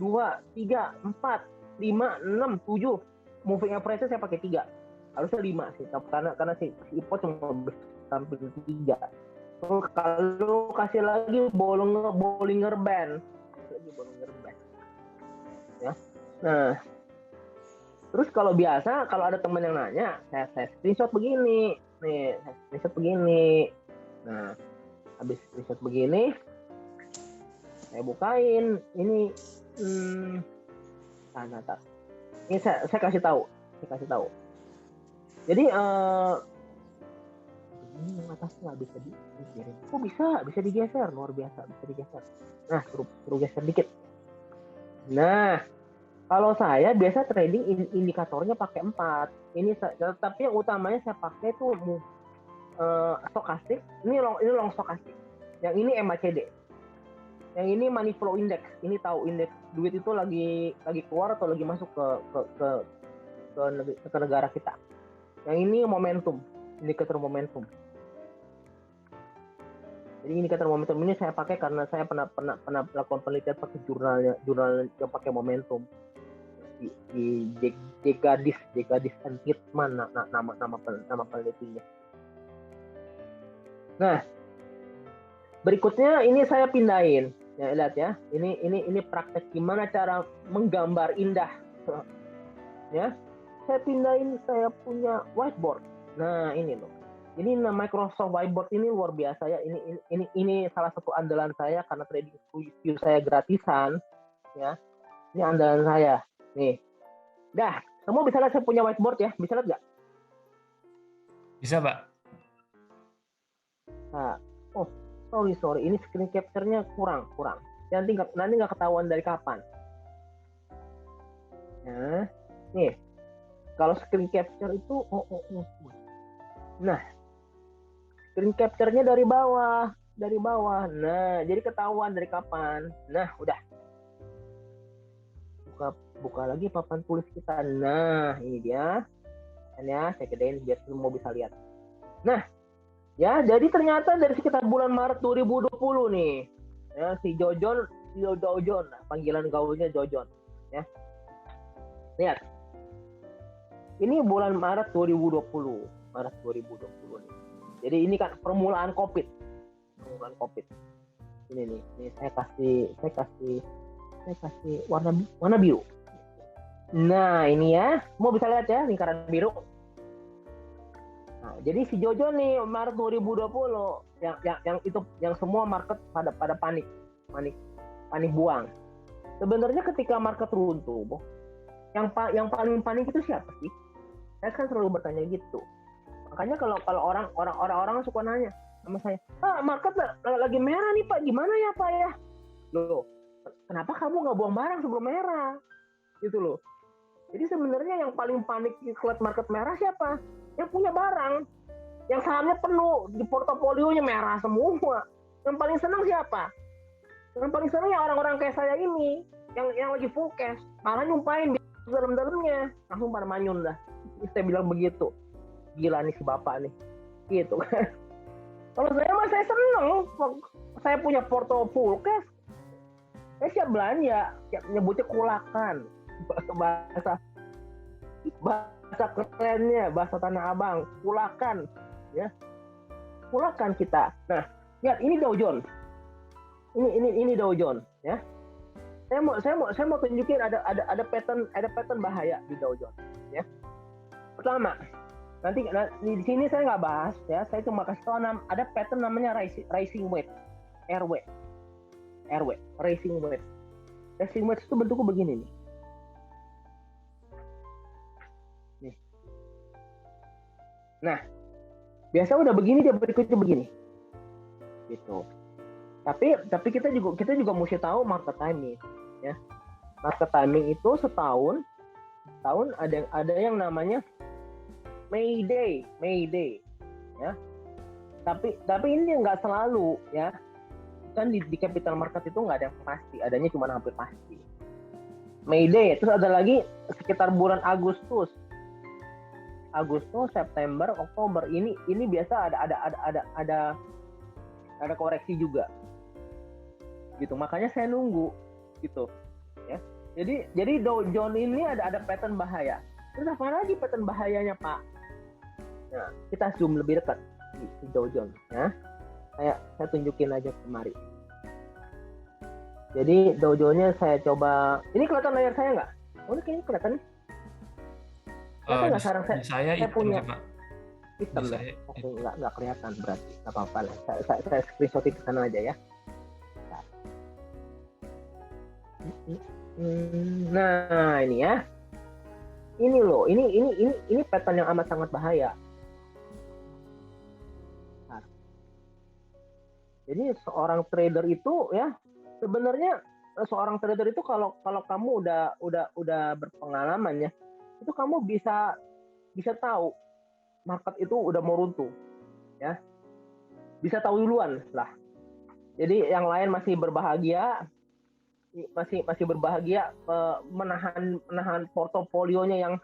Speaker 2: 2, 3, 4, 5, 6, 7. Moving average saya pakai 3. Harusnya 5 sih, karena si IPO cuma sampai 3. Kalau kasih lagi Bollinger Band. Ya. Nah, terus kalau biasa kalau ada teman yang nanya, saya screenshot begini. Nih, saya screenshot begini. Nah, habis screenshot begini, saya bukain ini ini saya kasih tahu. Jadi ini yang atas nggak bisa digeser. Kok bisa digeser? Luar biasa, bisa digeser. Nah, suruh geser dikit. Nah, kalau saya biasa trading indikatornya pakai 4. Ini tapi yang utamanya saya pakai tuh stokastik. Ini long stokastik. Yang ini MACD. Yang ini money flow index. Ini tahu indeks duit itu lagi keluar atau lagi masuk ke negara kita. Yang ini momentum, indikator momentum. Jadi indikator momentum ini saya pakai karena saya pernah melakukan penelitian pakai jurnal yang pakai momentum di Degadis and Hitman nama penelitinya. Nah, berikutnya ini saya pindahin. Ya, lihat ya. Ini praktek gimana cara menggambar indah. Ya. Saya pindahin, saya punya whiteboard. Nah, ini loh. Ini Microsoft Whiteboard ini luar biasa ya. Ini salah satu andalan saya karena trading view saya gratisan, ya. Ini andalan saya. Nih. Dah, kamu bisa lihat saya punya whiteboard ya? Bisa lihat nggak?
Speaker 1: Bisa, Pak.
Speaker 2: Nah, oh, sorry. Ini screen capture-nya kurang. Nanti nggak ketahuan dari kapan. Nah, nih. Kalau screen capture itu, nah, screen capture-nya dari bawah. Nah, jadi ketahuan dari kapan. Nah, udah. Buka lagi papan tulis kita. Nah, ini dia. Dan ya, saya gedein biar semua bisa lihat. Nah, ya, jadi ternyata dari sekitar bulan Maret 2020 nih, ya, si Jojon, panggilan gaulnya Jojon, ya. Lihat. Ini bulan Maret 2020 nih. Jadi ini kan permulaan COVID. Ini nih, saya kasih warna biru. Nah, ini ya, mau bisa lihat ya lingkaran biru. Nah, jadi si Jojo nih Maret 2020 yang semua market pada panik buang. Sebenarnya ketika market runtuh, yang paling panik itu siapa sih? Saya kan selalu bertanya gitu. Makanya kalau orang suka nanya sama saya, Pak, market lagi merah nih Pak, gimana ya Pak ya? Loh, kenapa kamu nggak buang barang sebelum merah? Gitu loh. Jadi sebenarnya yang paling panik di market merah siapa? Yang punya barang, yang sahamnya penuh, di portofolionya merah semua. Yang paling senang siapa? Yang paling senang ya orang-orang kayak saya ini, yang lagi full cash, malah nyumpain di dalam-dalamnya, langsung pada manyun dah. Saya bilang begitu, gila nih si bapak nih, gitu kan. Kalau saya seneng, saya punya porto full cash, saya siap belanja, nyebutnya kulakan, bahasa kerennya, bahasa Tanah Abang, kulakan, ya, kulakan kita. Nah, lihat ini Dow Jones, ini Dow Jones, ya. Saya mau tunjukin ada pattern bahaya di Dow Jones, ya. Pertama, nanti di sini saya nggak bahas, ya. Saya cuma kasih tahu ada pattern namanya rising wedge, RW, rising wedge. Rising wedge itu bentuknya begini nih. Nah, biasa udah begini dia berikutnya begini, gitu. Tapi kita juga mesti tahu market timing, ya. Market timing itu setahun ada yang namanya Mayday, ya. Tapi ini nggak selalu, ya. Kan di capital market itu nggak ada yang pasti, adanya cuma hampir pasti. Mayday, terus ada lagi sekitar bulan Agustus, September, Oktober ini biasa ada koreksi juga, gitu. Makanya saya nunggu, gitu, ya. Jadi Dow Jones ini ada pattern bahaya. Terus apa lagi pattern bahayanya Pak? Nah, kita zoom lebih dekat di Dow Jones, ya. Saya tunjukin aja kemari. Jadi Dow Jones-nya saya coba. Ini kelihatan layar saya nggak? Oh, ini kayaknya kelihatan. Nggak sekarang saya punya hitam ya. Oke, nggak kelihatan berarti. Nggak apa-apa lah. Saya screenshot ke sana aja ya. Nah, ini ya. Ini loh, ini pattern yang amat sangat bahaya. Nah, jadi seorang trader itu, ya, sebenarnya seorang trader itu kalau kamu udah berpengalaman, ya, itu kamu bisa tahu market itu udah mau runtuh, ya, bisa tahu duluan lah. Jadi yang lain masih berbahagia menahan portofolionya yang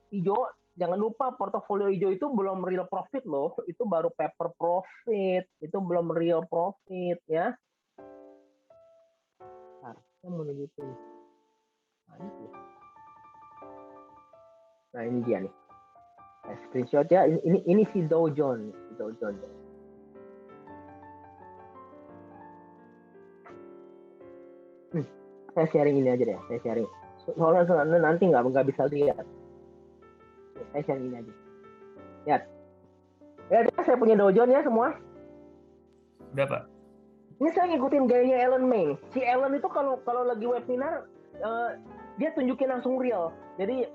Speaker 2: hijau, Jangan lupa portofolio hijau itu belum real profit loh, itu baru paper profit, itu belum real profit ya. Harusnya menuju tuh. Nah ini dia nih. Screenshot ya. Ini si Dow Jones, saya sharing ini aja deh, saya sharing. Soalnya nanti nggak bisa lihat. Saya sharing ini aja. Lihat. Ya, saya punya Dow Jones ya semua.
Speaker 1: Udah Pak.
Speaker 2: Ini saya ngikutin gayanya Ellen May. Si Ellen itu kalau lagi webinar dia tunjukin langsung real. Jadi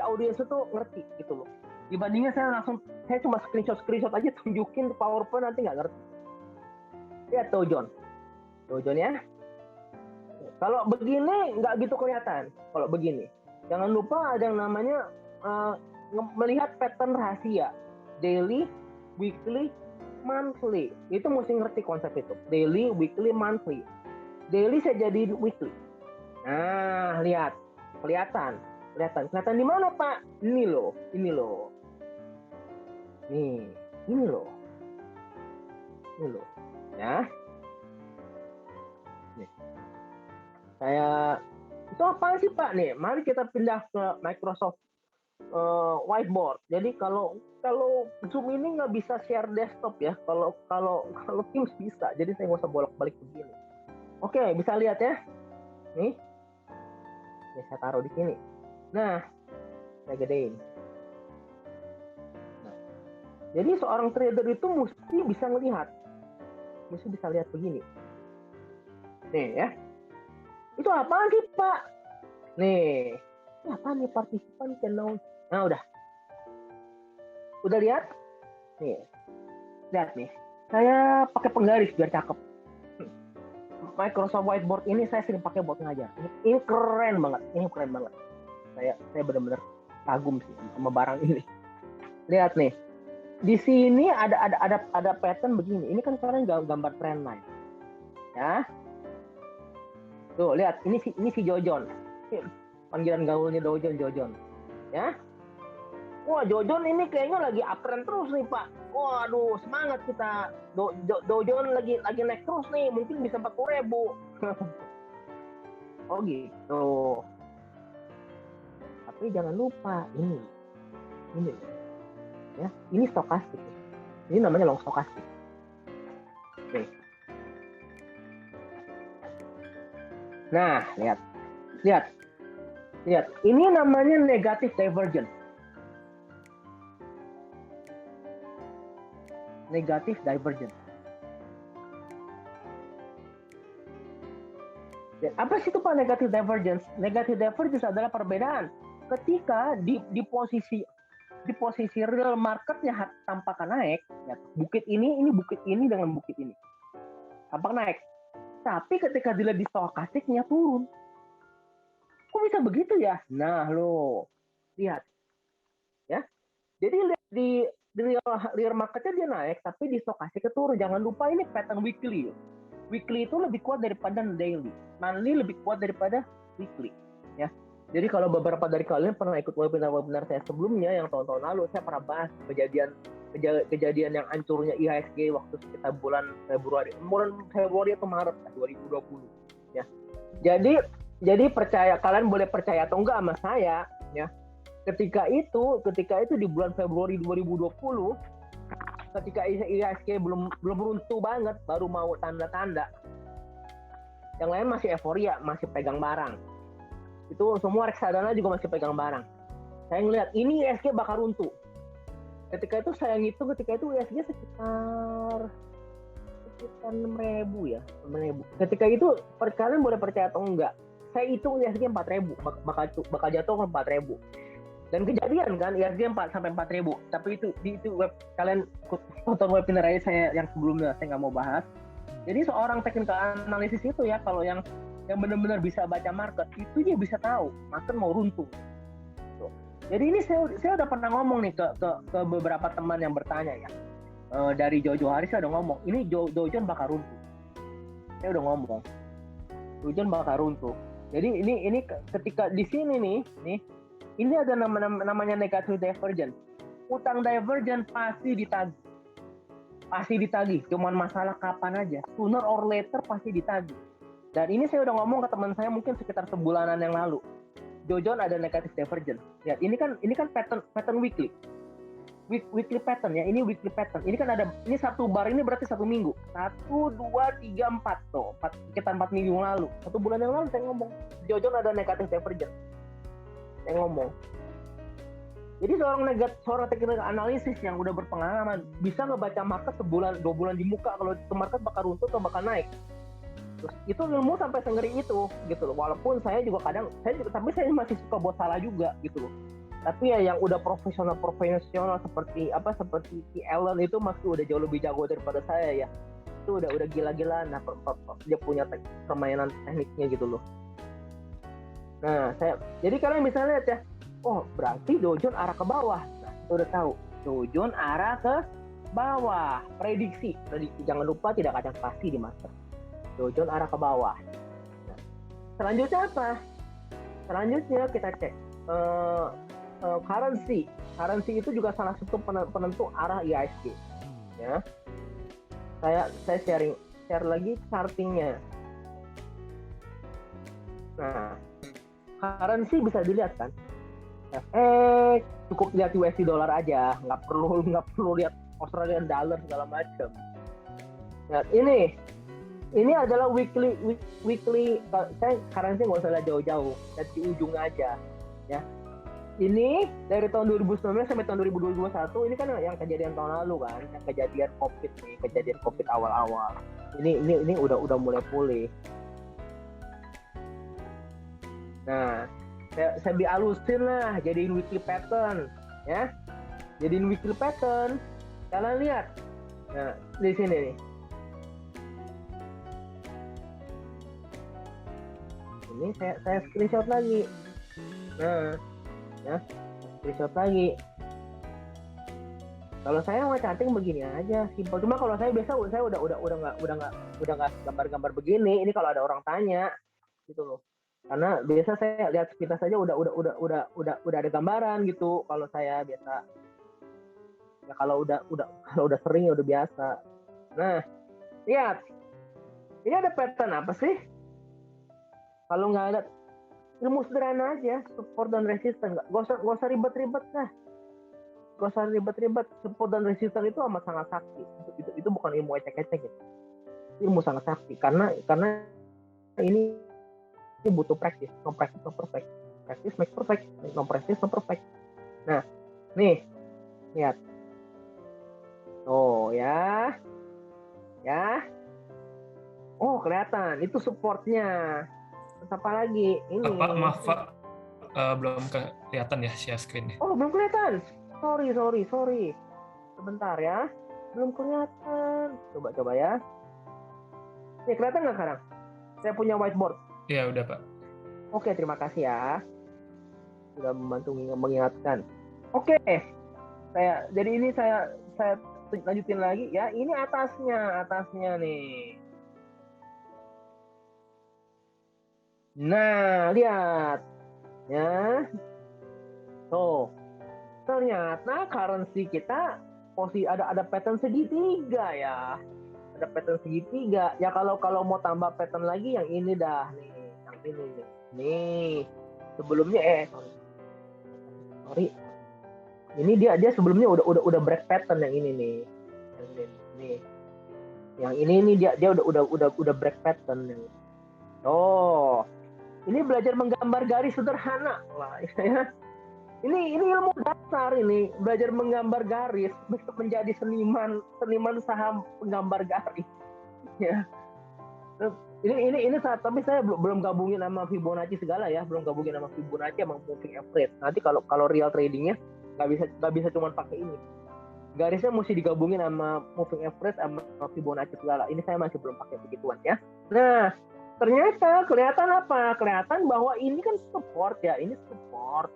Speaker 2: audiens itu ngerti gitu loh. Dibandingnya saya cuma screenshot aja tunjukin PowerPoint nanti nggak ngerti. Lihat Dow Jones ya. Kalau begini nggak gitu kelihatan. Kalau begini, jangan lupa ada yang namanya melihat pattern rahasia, daily, weekly, monthly. Itu mesti ngerti konsep itu. Daily, weekly, monthly. Daily saya jadi weekly. Nah, lihat, kelihatan di mana Pak? Ini loh. Nih, ini loh. Ya. Nih. Saya itu apa sih Pak nih? Mari kita pindah ke Microsoft whiteboard. Jadi kalau Zoom ini nggak bisa share desktop ya. Kalau Teams bisa. Jadi saya nggak usah bolak-balik begini. Oke, bisa lihat ya. Nih. Ini saya taruh di sini. Nah, saya gedein. Nah, jadi seorang trader itu mesti bisa melihat. Mesti bisa lihat begini. Nih ya. Itu apa sih Pak? Nih, ini apa nih partisipan channel? Nah udah lihat? Nih, lihat nih. Saya pakai penggaris biar cakep. Microsoft Whiteboard ini saya sering pakai buat ngajar. Ini keren banget. Saya benar-benar kagum sih sama barang ini. Lihat nih, di sini ada pattern begini. Ini kan sekarang gambar trend line, ya. Tuh lihat, ini si Jojon. Panggilan gaulnya Jojon. Ya. Wah, Jojon ini kayaknya lagi uptrend terus nih, Pak. Waduh, semangat kita. Jojon lagi naik terus nih, mungkin bisa 40.000. Oh gitu. Tapi jangan lupa ini. Ya, ini stokastik. Ini namanya long stokastik. Oke. Nah, lihat. Ini namanya negative divergence. Negative divergence. Dan apa sih itu Pak negative divergence? Negative divergence adalah perbedaan ketika di posisi real marketnya tampakkan naik, ya, bukit ini bukit ini dengan bukit ini tampak naik. Tapi ketika dilihat di stokastiknya turun. Kok bisa begitu ya? Nah, lo lihat. Ya. Jadi lihat di real marketnya dia naik, tapi di stokastiknya turun. Jangan lupa ini pattern weekly. Weekly itu lebih kuat daripada daily. Monthly lebih kuat daripada weekly. Ya. Jadi kalau beberapa dari kalian pernah ikut webinar saya sebelumnya yang tahun-tahun lalu, saya pernah bahas kejadian yang hancurnya IHSG waktu sekitar bulan Februari atau Maret 2020 ya. Jadi kalian boleh percaya atau enggak sama saya ya. Ketika itu di bulan Februari 2020 ketika IHSG belum runtuh banget, baru mau tanda-tanda. Yang lain masih euforia, masih pegang barang. Itu semua reksadana juga masih pegang barang. Saya ngelihat ini IHSG bakal runtuh. Ketika itu saya ngitung, IHSG sekitar 6.000 ya, 6.000. Ketika itu kalian boleh percaya atau enggak, saya hitung IHSG 4.000, bakal jatuh ke 4.000. Dan kejadian kan IHSG 4 sampai 4.000. Tapi itu kalian tonton webinar saya yang sebelumnya, saya nggak mau bahas. Jadi seorang technical analysis itu ya, kalau yang benar-benar bisa baca market, itu dia bisa tahu market mau runtuh. Jadi ini saya udah pernah ngomong nih ke beberapa teman yang bertanya ya. Dari Jojo Hari saya udah ngomong, ini Dojon bakal runtuh. Saya udah ngomong, Dojon bakal runtuh. Jadi ini ketika di sini nih ini ada namanya negatif divergence. Utang divergent pasti ditagih, cuman masalah kapan aja. Sooner or later pasti ditagih. Dan ini saya udah ngomong ke teman saya mungkin sekitar sebulanan yang lalu. Jojon ada negatif divergence. Ya, ini kan pattern weekly pattern ya. Ini weekly pattern. Ini kan ada, ini satu bar ini berarti satu minggu. 1, 2, 3, 4 tuh. Sekitar 4 minggu yang lalu. 1 bulan yang lalu saya ngomong Jojon ada negatif divergence. Saya ngomong. Jadi seorang teknik analisis yang udah berpengalaman bisa ngebaca market sebulan 2 bulan di muka kalau itu market bakal runtuh atau bakal naik. Terus itu ilmu sampai sengeri itu gitu loh. Walaupun saya juga tapi saya masih suka buat salah juga gitu loh. Tapi ya yang udah profesional seperti si Allen itu masih udah jauh lebih jago daripada saya ya. Itu udah gila-gilaan. Nah, dia punya permainan tekniknya gitu loh. Nah, jadi kalian misalnya lihat ya, oh berarti Dojon arah ke bawah. Nah, kita udah tahu Dojon arah ke bawah. Prediksi jangan lupa tidak ada pasti di market. Dojon arah ke bawah. Nah, selanjutnya apa? Selanjutnya kita cek currency. Currency itu juga salah satu penentu arah IHSG. Ya, saya share lagi chartingnya. Nah, currency bisa dilihat kan? Cukup lihat USD dollar aja, nggak perlu lihat Australian dollar segala macam. Nah, ini adalah weekly. Saya currency nggak usah lihat jauh-jauh, lihat di ujung aja, ya. Ini dari tahun 2019 sampai tahun 2021 ini kan yang kejadian tahun lalu kan, yang kejadian COVID awal-awal. Ini udah mulai pulih. Nah, saya dialusin lah, jadiin weekly pattern, ya. Jadiin weekly pattern. Kalian lihat. Nah, di sini nih. Ini saya screenshot lagi. Nah, ya, screenshot lagi. Kalau saya mau canting begini aja, simpel. Cuma kalau saya biasa saya udah nggak gambar-gambar begini. Ini kalau ada orang tanya, gitu loh. Karena biasa saya lihat sepintas saja udah ada gambaran gitu. Kalau saya biasa, ya kalau udah sering udah biasa. Nah, lihat, ini ada pattern apa sih? Kalau nggak ada, ilmu sederhana aja, support dan resistance. Nggak usah ribet-ribet lah. Nggak usah ribet-ribet. Support dan resistance itu amat sangat sakti. Itu bukan ilmu ecek-ecek gitu. Ilmu sangat sakti. Karena ini butuh practice. No practice, no perfect. Practice makes perfect. No practice, no perfect. Nah, nih, lihat. Oh ya. Oh, kelihatan. Itu supportnya. Terus apa lagi? Ini.
Speaker 1: Pak, maaf Pak, belum kelihatan ya share screen-nya.
Speaker 2: Oh, belum kelihatan. Sorry. Sebentar ya. Belum kelihatan. Coba ya. Nih, kelihatan nggak sekarang? Saya punya whiteboard.
Speaker 1: Iya, udah Pak.
Speaker 2: Oke, terima kasih ya. Sudah membantu mengingatkan. Oke. Jadi ini saya lanjutin lagi ya. Ini atasnya nih. Nah, lihat. Ya. Tuh. Ternyata currency kita ada pattern segitiga ya. Ada pattern segitiga. Ya kalau mau tambah pattern lagi yang ini dah nih. Yang ini nih. Nih. Sebelumnya sorry. Ini dia sebelumnya udah break pattern yang ini nih. Nih. Yang ini nih dia udah break pattern nih. Oh. Ini belajar menggambar garis sederhana. Wah, ya. Ini ilmu dasar ini, belajar menggambar garis, menjadi seniman saham penggambar garis. Ya. Ini saat, tapi saya belum gabungin sama Fibonacci segala ya, belum gabungin sama Fibonacci sama moving average. Nanti kalau real tradingnya nggak bisa cuma pakai ini. Garisnya mesti digabungin sama moving average sama Fibonacci segala. Ini saya masih belum pakai begituan ya. Nah, ternyata kelihatan apa? Kelihatan bahwa ini kan support ya, ini support.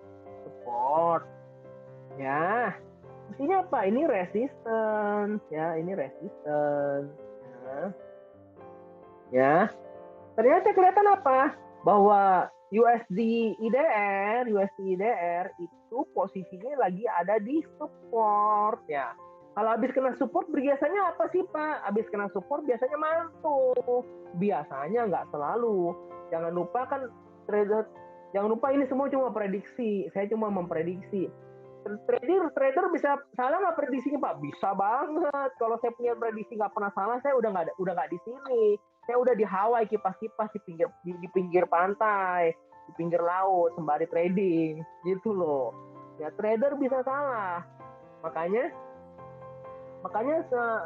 Speaker 2: Ya. Ini apa? Ini resistance ya, ini resistance. Ya. Ternyata kelihatan apa? Bahwa USD IDR itu posisinya lagi ada di support ya. Kalau habis kena support biasanya apa sih Pak? Habis kena support biasanya mantul. Biasanya nggak selalu. Jangan lupa kan trader, jangan lupa ini semua cuma prediksi. Saya cuma memprediksi. Trader bisa salah nggak prediksinya Pak? Bisa banget. Kalau saya punya prediksi nggak pernah salah, saya udah nggak di sini. Saya udah di Hawaii kipas-kipas di pinggir pantai, di pinggir laut sembari trading gitu loh. Ya trader bisa salah. Makanya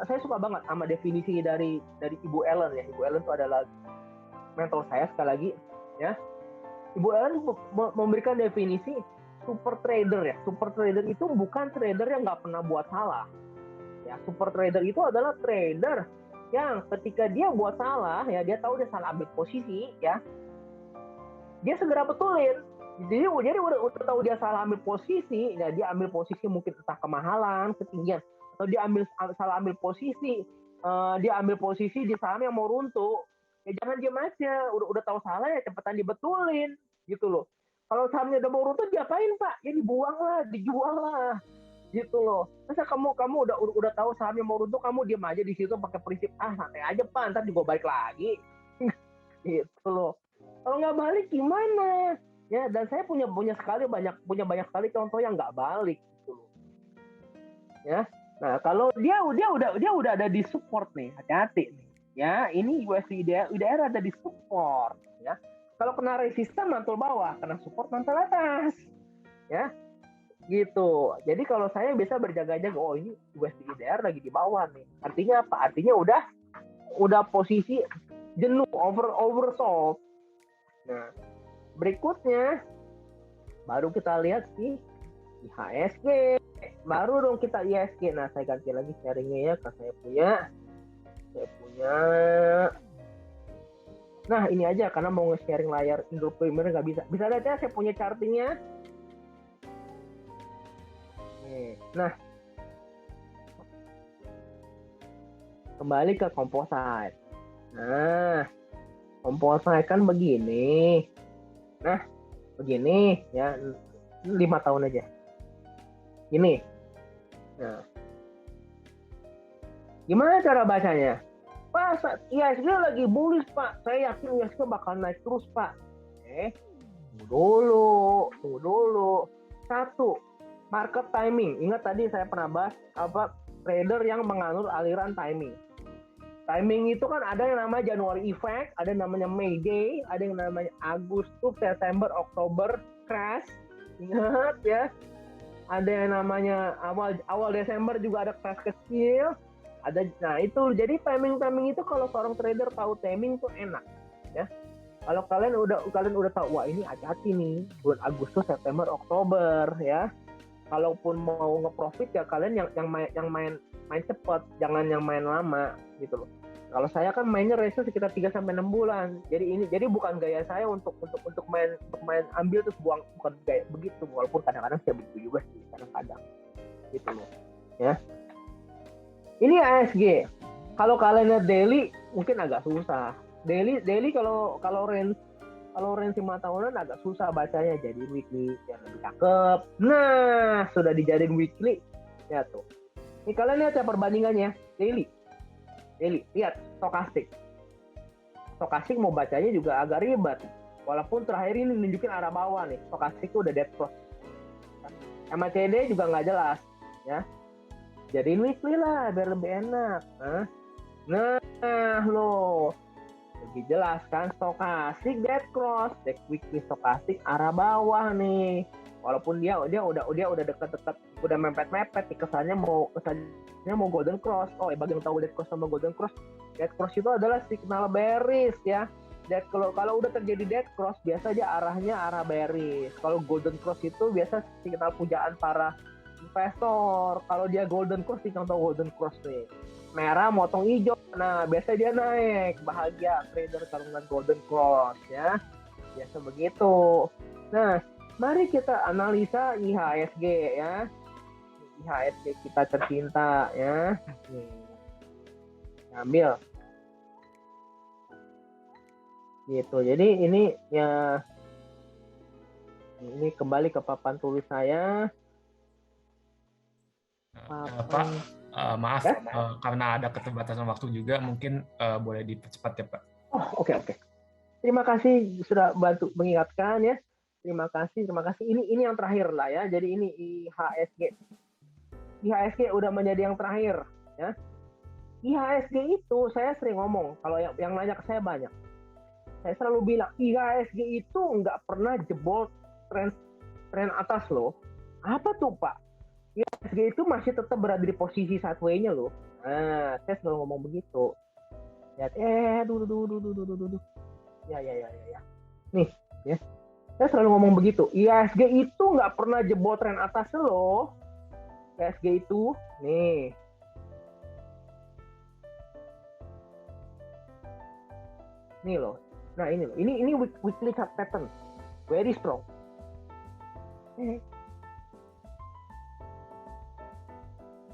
Speaker 2: saya suka banget sama definisi dari Ibu Ellen ya. Ibu Ellen itu adalah mentor saya sekali lagi ya. Ibu Ellen memberikan definisi super trader ya. Super trader itu bukan trader yang nggak pernah buat salah. Ya, super trader itu adalah trader yang ketika dia buat salah ya, dia tahu dia salah ambil posisi ya, dia segera betulin. Jadi udah tahu dia salah ambil posisi, ya dia ambil posisi mungkin entah kemahalan, ketinggian, atau dia salah ambil posisi, dia ambil posisi di saham yang mau runtuh. Ya jangan diam aja, udah tahu salah ya cepetan dibetulin gitu loh. Kalau sahamnya udah mau runtuh diapain Pak? Ya dibuang lah, dijual lah gitu loh. Masa kamu udah tahu sahamnya mau runtuh, kamu diam aja di situ pakai prinsip santai aja Pak, ntar juga balik lagi gitu loh. Kalau nggak balik gimana ya? Dan saya punya banyak sekali contoh yang nggak balik gitu loh ya. Nah kalau dia udah ada di support nih, hati-hati nih ya. Ini USD IDR ada di support ya. Kalau kena resisten mantul bawah, kena support mantul atas ya gitu. Jadi kalau saya bisa berjaga-jaga, oh ini USD IDR lagi di bawah nih. Artinya apa? Artinya udah posisi jenuh, oversold. Nah, berikutnya baru kita lihat sih IHSG. Baru dong kita IHSG. Nah, saya ganti lagi sharingnya ya, karena saya punya. Nah, ini aja karena mau nge-sharing layar Indo Premier nggak bisa. Bisa lihat ya, saya punya chartingnya. Nah, kembali ke composite. Nah, composite kan begini. Nah, begini ya, 5 tahun aja. Gini. Nah, gimana cara bacanya? Pak, IHSG lagi bullish Pak. Saya yakin IHSG bakal naik terus Pak. Tunggu dulu. 1. Market timing. Ingat tadi saya pernah bahas apa trader yang menganut aliran timing. Timing itu kan ada yang namanya January effect, ada yang namanya May Day, ada yang namanya Agustus, September, Oktober crash. Ingat ya. Ada yang namanya awal Desember juga ada crash kecil. Nah itu jadi timing itu kalau seorang trader tahu timing itu enak ya. Kalau kalian udah tahu, wah ini hati-hati nih bulan Agustus, September, Oktober ya. Kalaupun mau ngeprofit ya kalian yang main cepat, jangan yang main lama gitu loh. Kalau saya kan mainnya ratio sekitar 3-6 bulan. Jadi bukan gaya saya untuk main ambil terus buang, bukan gaya begitu. Walaupun kadang-kadang saya begitu juga sih, kadang-kadang gitu loh. Ya. Ini ASG. Kalau kalian lihat daily mungkin agak susah. Daily kalau range 5 tahunan agak susah bacanya, jadi weekly yang lebih cakep. Nah, sudah dijadiin weekly ya tuh. Ini kalian lihat ya perbandingannya daily. Lihat stokastik mau bacanya juga agak ribet. Walaupun terakhir ini nunjukin arah bawah nih, stokastik udah dead cross. MACD juga nggak jelas ya. Jadiin weekly lah biar lebih enak. Nah loh. Lebih jelas kan, stokastik dead cross, cek weekly stokastik arah bawah nih. Walaupun dia udah dekat-dekat, udah mepet-mepet, kesannya mau golden cross. Oh, bagi yang tahu dead cross sama golden cross, dead cross itu adalah signal bearish ya. Kalau udah terjadi dead cross biasa aja arahnya arah bearish. Kalau golden cross itu biasa signal pujaan para investor. Kalau dia golden cross, contoh golden cross nih, merah motong hijau, nah biasa dia naik, bahagia trader kalau ngeliat golden cross ya, biasa begitu. Nah, mari kita analisa IHSG ya, IHSG kita tercinta ya. Ambil gitu. Jadi ini ya Ini kembali ke papan tulis saya.
Speaker 1: Pak,
Speaker 2: Papan
Speaker 1: maaf
Speaker 2: ya?
Speaker 1: karena ada keterbatasan waktu juga, mungkin boleh dipercepat ya Pak.
Speaker 2: Oh, oke. Terima kasih sudah bantu mengingatkan ya. Terima kasih. Ini yang terakhir lah ya. Jadi ini IHSG. IHSG udah menjadi yang terakhir ya. IHSG itu saya sering ngomong, kalau yang nanya ke saya banyak. Saya selalu bilang IHSG itu nggak pernah jebol tren atas loh. Apa tuh Pak? IHSG itu masih tetap berada di posisi sideways-nya loh. Nah, saya selalu ngomong begitu. Lihat, dulu. Ya. Nih, ya. Saya selalu ngomong begitu. IHSG itu nggak pernah jebol tren atas loh. IHSG itu, nih. Nih loh. Nah ini loh. Ini weekly chart pattern. Very strong.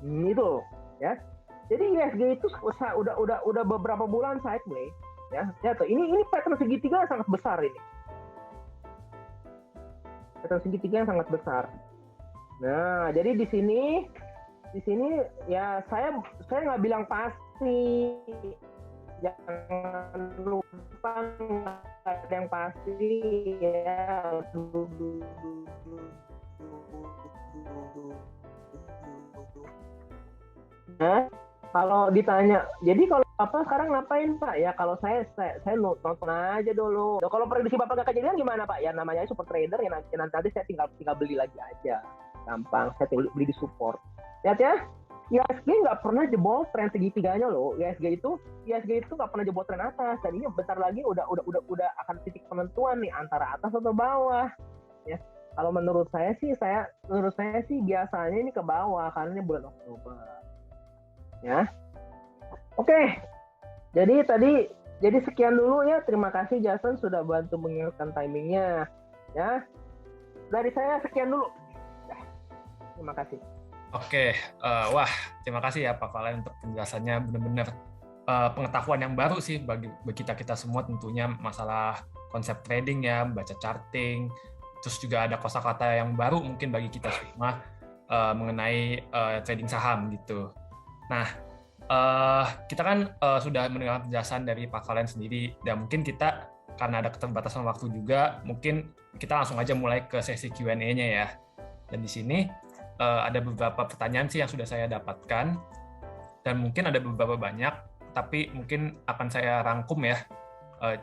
Speaker 2: Itu loh, ya. Jadi IHSG itu udah beberapa bulan sideways, ya. Tuh, ini pattern segitiga yang sangat besar ini. Pattern segitiga yang sangat besar. Nah, jadi di sini ya saya nggak bilang pasti. Jangan lupa nggak ada yang pasti ya. Nah, kalau ditanya, jadi kalau Bapak sekarang ngapain Pak? Ya kalau saya nonton aja dulu. Nah, kalau prediksi Bapak nggak kejadian gimana Pak? Ya namanya super trader ya nanti saya tinggal beli lagi aja. Gampang, saya tinggal beli di support. Lihat ya, IHSG nggak pernah jebol tren segitiganya loh. IHSG itu nggak pernah jebol tren atas. Dan ini bentar lagi udah akan titik penentuan nih antara atas atau bawah. Ya, kalau menurut saya sih biasanya ini ke bawah karena ini bulan Oktober. Ya, oke. Jadi sekian dulu ya. Terima kasih Jason sudah bantu mengingatkan timingnya. Ya, dari saya sekian dulu. Ya, terima kasih.
Speaker 1: Oke, wah terima kasih ya Pak Valen untuk penjelasannya, benar-benar pengetahuan yang baru sih bagi kita semua tentunya masalah konsep trading ya, baca charting, terus juga ada kosakata yang baru mungkin bagi kita semua mengenai trading saham gitu. Nah, kita kan sudah mendengar penjelasan dari Pak Valen sendiri, dan mungkin kita karena ada keterbatasan waktu juga, mungkin kita langsung aja mulai ke sesi Q&A-nya ya. Dan di sini ada beberapa pertanyaan sih yang sudah saya dapatkan, dan mungkin ada beberapa banyak, tapi mungkin akan saya rangkum ya,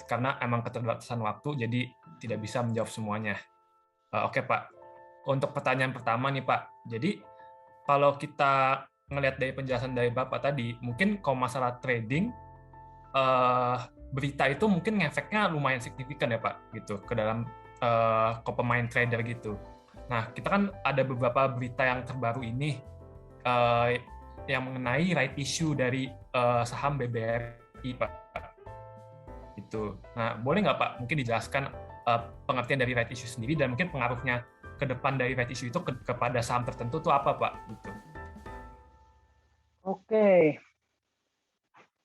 Speaker 1: karena emang keterbatasan waktu, jadi tidak bisa menjawab semuanya. Oke Pak, untuk pertanyaan pertama nih Pak, jadi kalau kita ngelihat dari penjelasan dari Bapak tadi, mungkin kalau masalah trading, berita itu mungkin ngefeknya lumayan signifikan ya Pak, gitu, ke dalam ke pemain trader gitu. Nah, kita kan ada beberapa berita yang terbaru ini yang mengenai right issue dari saham BBRI, Pak. Itu. Nah, boleh nggak Pak mungkin dijelaskan pengertian dari right issue sendiri dan mungkin pengaruhnya ke depan dari right issue itu kepada saham tertentu itu apa, Pak? Gitu.
Speaker 2: Oke.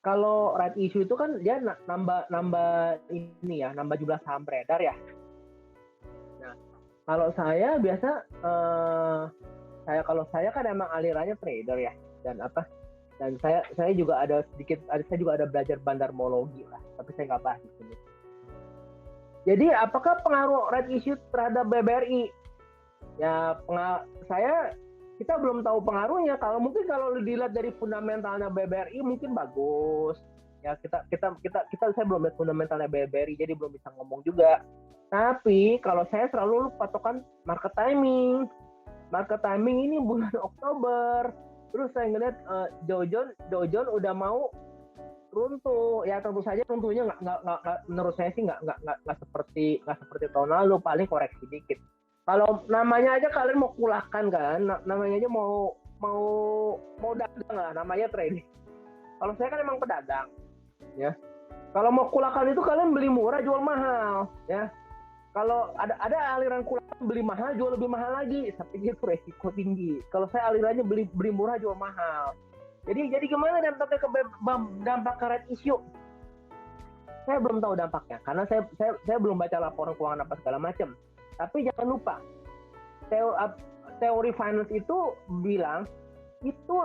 Speaker 2: Kalau right issue itu kan dia nambah ini ya, nambah jumlah saham beredar ya. Nah, kalau saya biasa saya kan emang alirannya trader ya, dan saya juga ada belajar bandarmologi lah, tapi saya nggak bahas di sini. Jadi apakah pengaruh right issue terhadap BBRI? Ya kita belum tahu pengaruhnya. Kalau dilihat dari fundamentalnya BBRI mungkin bagus. Ya saya belum lihat fundamentalnya BBRI, jadi belum bisa ngomong juga. Tapi kalau saya selalu patokan market timing. Market timing ini bulan Oktober. Terus saya ngeliat Dow Jones udah mau runtuh. Ya tentu saja runtuhnya nggak menurut saya sih nggak seperti tahun lalu, paling koreksi dikit. Kalau namanya aja kalian mau kulahkan kan, namanya aja mau dagang lah, namanya trading. Kalau saya kan emang pedagang, ya. Kalau mau kulahkan itu kalian beli murah jual mahal, ya. Kalau ada aliran kulahkan beli mahal jual lebih mahal lagi, tapi itu resiko tinggi. Kalau saya alirannya beli murah jual mahal. Jadi gimana dampaknya dampak right issue? Saya belum tahu dampaknya karena saya belum baca laporan keuangan apa segala macam. Tapi jangan lupa, teori finance itu bilang itu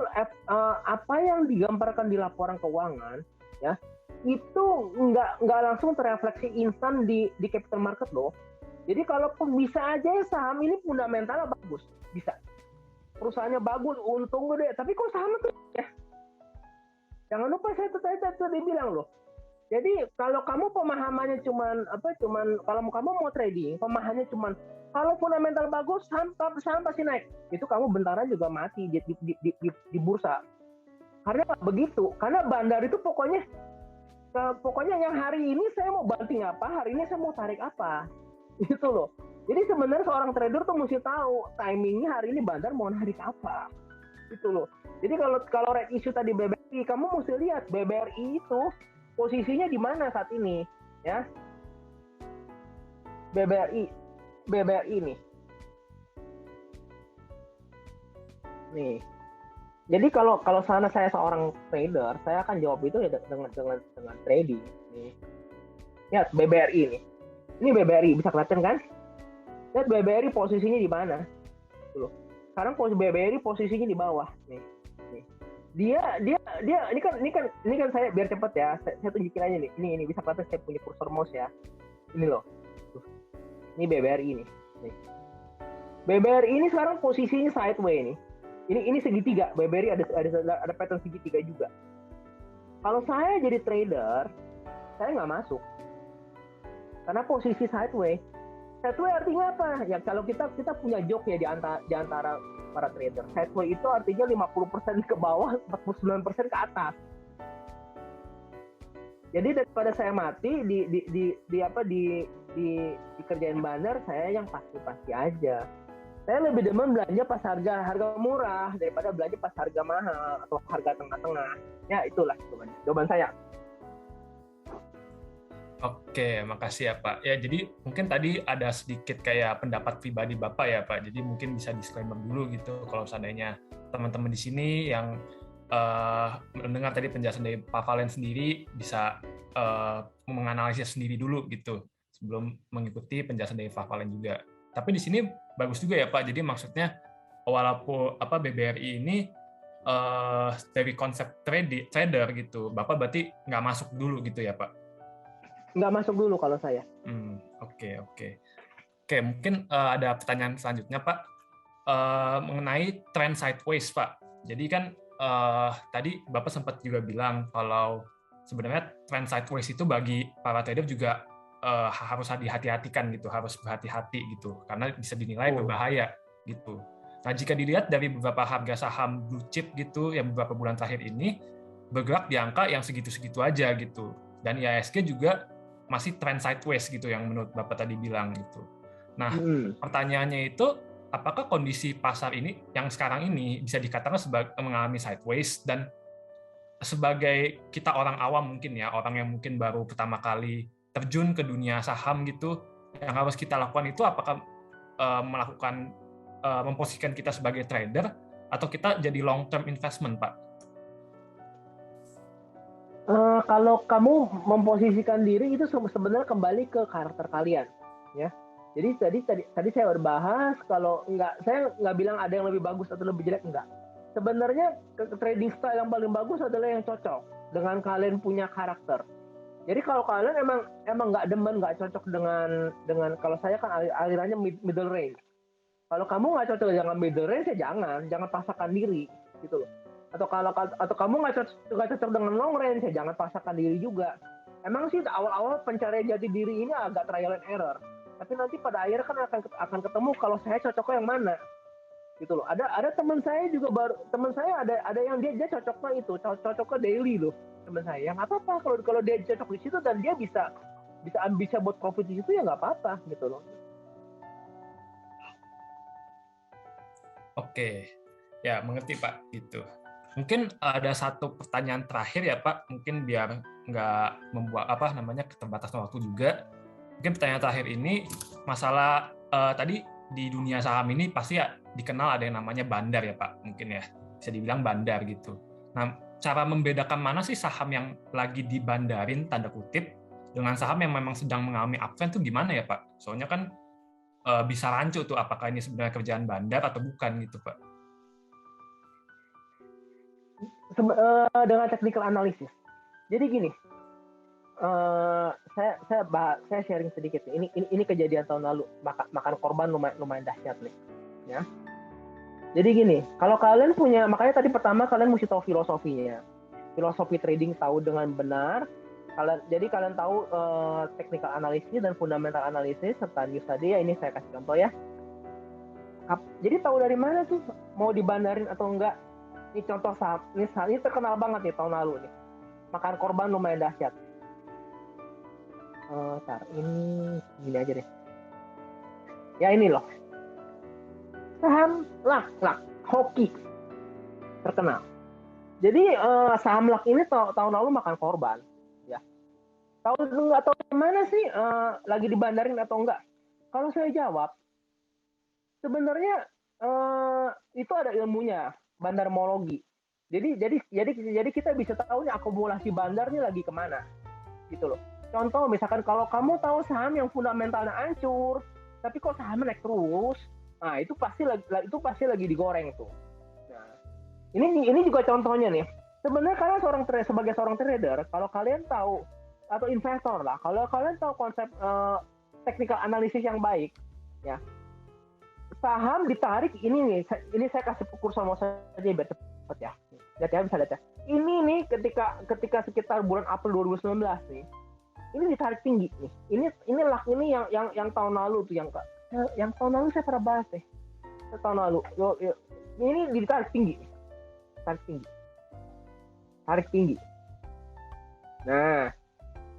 Speaker 2: apa yang digambarkan di laporan keuangan ya itu nggak langsung terrefleksi instan di capital market loh. Jadi kalaupun bisa aja saham ini fundamentalnya bagus, bisa perusahaannya bagus, untung gede, tapi kok saham tuh ya jangan lupa saya tadi bilang loh. Jadi kalau kamu pemahamannya cuman kalau kamu mau trading, pemahamannya cuman kalau fundamental bagus saham pasti naik. Itu kamu bentaran juga mati di bursa. Karena begitu, karena bandar itu pokoknya yang hari ini saya mau banting apa, hari ini saya mau tarik apa. Itu loh. Jadi sebenarnya seorang trader tuh mesti tahu timingnya hari ini bandar mau narik apa. Itu loh. Jadi kalau red issue tadi BBRI, kamu mesti lihat BBRI itu posisinya di mana saat ini, ya. BBRI nih. Nih. Jadi kalau saya seorang trader, saya akan jawab itu ya dengan trading. Nih. Lihat BBRI nih. Ini BBRI, bisa kelihatan kan? Lihat BBRI posisinya di mana? Tuh. Sekarang BBRI posisinya di bawah nih. Dia ini kan saya biar cepet ya, saya tunjukin aja nih. Ini bisa kelihatan saya punya kursor mouse ya. Ini loh. Tuh. Ini BBRI nih. BBRI ini sekarang posisinya sideways nih. Ini segitiga. BBRI ada pattern segitiga juga. Kalau saya jadi trader, saya nggak masuk. Karena posisi sideways. Sideways artinya apa? Ya kalau kita punya joke ya di antara para trader. Sideways itu artinya 50% ke bawah, 49% ke atas. Jadi daripada saya mati di kerjaan bandar, saya yang pasti aja. Saya lebih demen belanja pas harga murah daripada belanja pas harga mahal atau harga tengah-tengah. Ya itulah jawaban saya.
Speaker 1: Oke, makasih ya Pak. Ya, jadi mungkin tadi ada sedikit kayak pendapat pribadi Bapak ya Pak. Jadi mungkin bisa disclaimer dulu gitu kalau seandainya teman-teman di sini yang mendengar tadi penjelasan dari Pak Valen sendiri bisa menganalisis sendiri dulu gitu sebelum mengikuti penjelasan dari Pak Valen juga. Tapi di sini bagus juga ya Pak. Jadi maksudnya walaupun BBRI ini dari konsep trader gitu, Bapak berarti nggak masuk dulu gitu ya Pak?
Speaker 2: Nggak masuk dulu kalau saya.
Speaker 1: Oke. Mungkin ada pertanyaan selanjutnya Pak mengenai trend sideways Pak. Jadi kan tadi Bapak sempat juga bilang kalau sebenarnya trend sideways itu bagi para trader juga harus dihati-hatikan gitu, harus berhati-hati gitu, karena bisa dinilai berbahaya gitu. Nah jika dilihat dari beberapa harga saham blue chip gitu yang beberapa bulan terakhir ini bergerak di angka yang segitu-segitu aja gitu, dan IHSG juga masih trend sideways gitu yang menurut Bapak tadi bilang gitu. Nah, pertanyaannya itu apakah kondisi pasar ini yang sekarang ini bisa dikatakan sebagai mengalami sideways, dan sebagai kita orang awam mungkin ya, orang yang mungkin baru pertama kali terjun ke dunia saham gitu, yang harus kita lakukan itu apakah memposisikan kita sebagai trader atau kita jadi long term investment, Pak?
Speaker 2: Kalau kamu memposisikan diri itu sebenarnya kembali ke karakter kalian, ya. Jadi tadi saya berbahas kalau saya nggak bilang ada yang lebih bagus atau lebih jelek, enggak. Sebenarnya trading style yang paling bagus adalah yang cocok dengan kalian punya karakter. Jadi kalau kalian emang nggak demen, nggak cocok dengan kalau saya kan alirannya middle range. Kalau kamu nggak cocok dengan middle range, ya jangan paksakan diri, gitu loh. Atau kamu nggak cocok dengan long range, ya jangan paksakan diri juga. Emang sih awal-awal pencarian jati diri ini agak trial and error, tapi nanti pada akhirnya kan akan ketemu kalau saya cocoknya yang mana, gitu loh. Ada teman saya juga ada yang dia cocoknya itu cocoknya daily loh, teman saya. Yang apa kalau dia cocok di situ dan dia bisa buat profit di situ, ya nggak apa-apa gitu loh.
Speaker 1: Oke, ya mengerti Pak gitu. Mungkin ada satu pertanyaan terakhir ya Pak, mungkin biar nggak membuat keterbatasan waktu juga. Mungkin pertanyaan terakhir ini masalah tadi di dunia saham ini pasti ya dikenal ada yang namanya bandar ya Pak, mungkin ya bisa dibilang bandar gitu. Nah, cara membedakan mana sih saham yang lagi dibandarin tanda kutip dengan saham yang memang sedang mengalami uptrend itu gimana ya Pak? Soalnya kan bisa rancu tuh apakah ini sebenarnya kerjaan bandar atau bukan gitu Pak.
Speaker 2: Dengan technical analysis. Jadi gini, saya sharing sedikit nih. Ini kejadian tahun lalu, makan korban lumayan dahsyat nih. Ya. Jadi gini, kalau kalian punya, makanya tadi pertama kalian mesti tahu filosofinya. Filosofi trading tahu dengan benar. Jadi kalian tahu technical analysis dan fundamental analysis serta news tadi ya. Ini saya kasih contoh ya. Jadi tahu dari mana tuh mau dibandarin atau enggak? Ini contoh saham. Ini terkenal banget nih tahun lalu nih. Makan korban lumayan dahsyat. Ini gini aja deh. Ya ini loh. Saham LAK, hoki terkenal. Jadi saham LAK ini tahun lalu makan korban. Ya. Tahu nggak tahu mana sih lagi dibandarin atau enggak? Kalau saya jawab, sebenarnya itu ada ilmunya, bandarmologi. Jadi kita bisa tahu nih akumulasi bandar nih lagi kemana, gitu loh. Contoh misalkan kalau kamu tahu saham yang fundamentalnya hancur, tapi kok sahamnya naik terus, nah itu pasti lagi digoreng tuh. Nah, ini juga contohnya nih. Sebenarnya kalian sebagai seorang trader, kalau kalian tahu atau investor lah, kalau kalian tahu konsep technical analysis yang baik, ya saham ditarik ini saya kasih kursa mau saja biar cepat ya. Lihat ya, bisa lihat ya. Ini nih ketika sekitar bulan April 2019 nih. Ini ditarik tinggi nih. Ini LAK ini yang tahun lalu tuh yang tahun lalu saya pernah bahas deh. Tahun lalu. Ini ditarik tinggi. Tarik tinggi. Nah,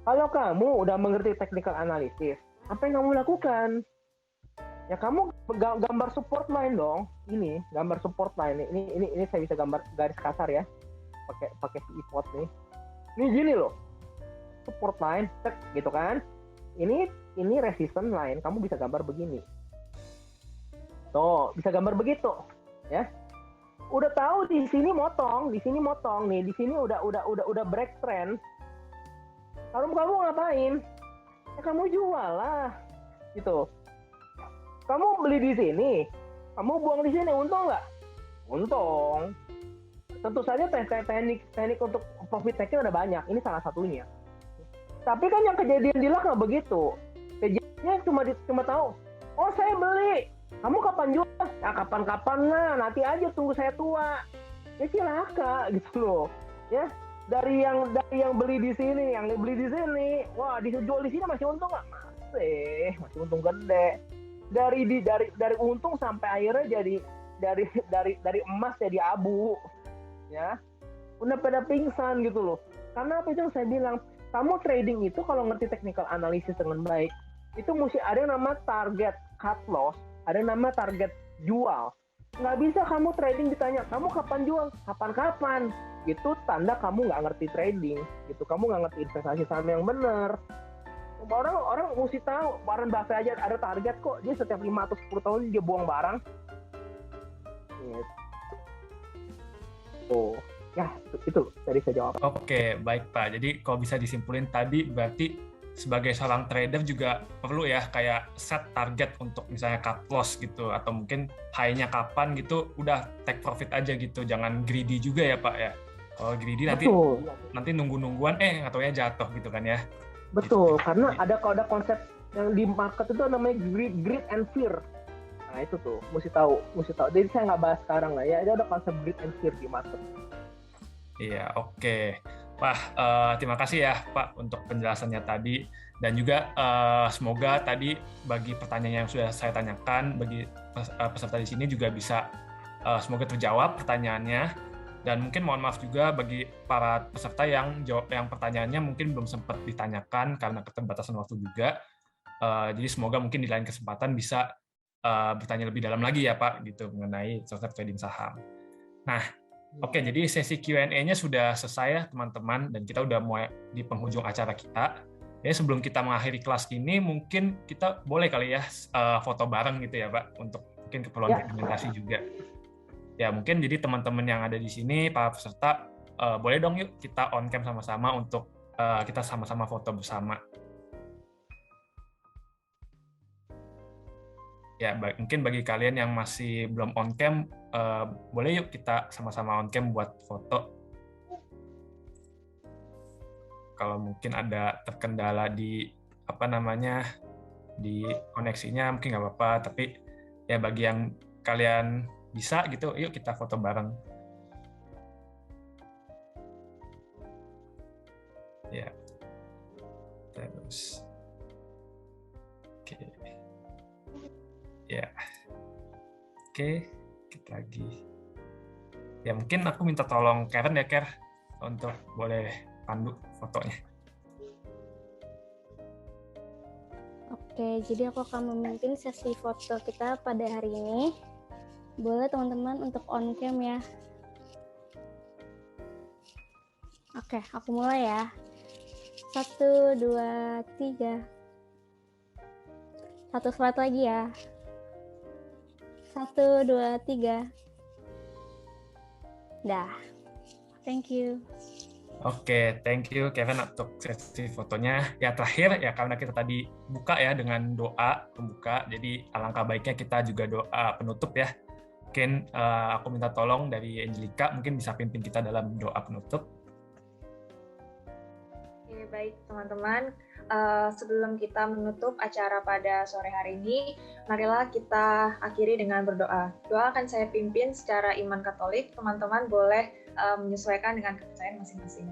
Speaker 2: kalau kamu udah mengerti technical analysis, apa yang kamu lakukan? Ya kamu gambar support line dong. Ini gambar support line. Ini saya bisa gambar garis kasar ya. Pakai pivot nih. Ini gini loh. Support line, gitu kan? Ini resistance line. Kamu bisa gambar begini. Tuh, bisa gambar begitu, ya. Udah tahu di sini motong nih. Di sini udah break trend. Kamu ngapain? Ya kamu jual lah, gitu. Kamu beli di sini, kamu buang di sini, untung nggak? Untung. Tentu saja teknik untuk profit taking ada banyak. Ini salah satunya. Tapi kan yang kejadian di LAK nggak begitu. Kejadiannya cuma tahu, oh saya beli, kamu kapan jual? Ya kapan-kapan lah, nanti aja tunggu saya tua. Ya cilaka gitu loh. Ya dari yang beli di sini, yang beli di sini, wah dijual di sini masih untung nggak? Masih untung gede. Dari untung sampai akhirnya jadi dari emas jadi abu, ya. Udah pada pingsan gitu loh. Karena apa itu yang saya bilang? Kamu trading itu kalau ngerti technical analysis dengan baik, itu mesti ada yang nama target cut loss, ada yang nama target jual. Nggak bisa kamu trading ditanya, kamu kapan jual? Kapan-kapan. Gitu tanda kamu nggak ngerti trading. Gitu, kamu nggak ngerti investasi saham yang benar. Orang mesti tahu, Warren Buffett aja ada target kok. Dia setiap 5 atau 10 tahun dia buang barang. Gitu. Oh. Ya, itu tadi saya jawab.
Speaker 1: Oke, baik Pak. Jadi kalau bisa disimpulin tadi berarti sebagai seorang trader juga perlu ya kayak set target untuk misalnya cut loss gitu atau mungkin high-nya kapan gitu udah take profit aja gitu. Jangan greedy juga ya Pak ya. Kalau greedy nanti nunggu-nungguan nggak taunya jatuh gitu kan ya.
Speaker 2: Betul, gitu. Karena ada konsep yang di market itu namanya greed and fear. Nah, itu tuh mesti tahu. Jadi saya nggak bahas sekarang lah ya. Ada konsep greed and fear di market.
Speaker 1: Iya, oke. Wah, terima kasih ya Pak untuk penjelasannya tadi dan juga semoga tadi bagi pertanyaan yang sudah saya tanyakan bagi peserta di sini juga bisa semoga terjawab pertanyaannya dan mungkin mohon maaf juga bagi para peserta yang pertanyaannya mungkin belum sempat ditanyakan karena keterbatasan waktu juga. Jadi semoga mungkin di lain kesempatan bisa bertanya lebih dalam lagi ya Pak gitu mengenai konsep trading saham. Nah, oke, jadi sesi Q&A-nya sudah selesai ya teman-teman, dan kita udah mulai di penghujung acara kita. Ya, sebelum kita mengakhiri kelas ini, mungkin kita boleh kali ya foto bareng gitu ya Pak, untuk mungkin keperluan dokumentasi juga. Ya, mungkin jadi teman-teman yang ada di sini, para peserta, boleh dong yuk kita on cam sama-sama untuk kita sama-sama foto bersama. ya mungkin bagi kalian yang masih belum on cam, boleh yuk kita sama-sama on cam buat foto. Kalau mungkin ada terkendala di di koneksinya mungkin nggak apa-apa, tapi ya bagi yang kalian bisa gitu, yuk kita foto bareng. Ya, terus, oke, ya, oke, kita lagi. Ya mungkin aku minta tolong Karen ya, Ker, untuk boleh pandu fotonya.
Speaker 3: Oke, jadi aku akan memimpin sesi foto kita pada hari ini. Boleh teman-teman untuk on cam ya. Oke, aku mulai ya. 1, 2, 3. Satu slide lagi ya. 1, 2, 3. Dah. Thank you.
Speaker 1: Oke, thank you Kevin untuk sesi fotonya. Ya terakhir ya, karena kita tadi buka ya dengan doa pembuka, jadi alangkah baiknya kita juga doa penutup ya. Mungkin aku minta tolong dari Angelica, mungkin bisa pimpin kita dalam doa penutup.
Speaker 4: Oke, baik teman-teman. Sebelum kita menutup acara pada sore hari ini, marilah kita akhiri dengan berdoa. Doa akan saya pimpin secara iman Katolik. Teman-teman boleh menyesuaikan dengan kepercayaan masing-masing.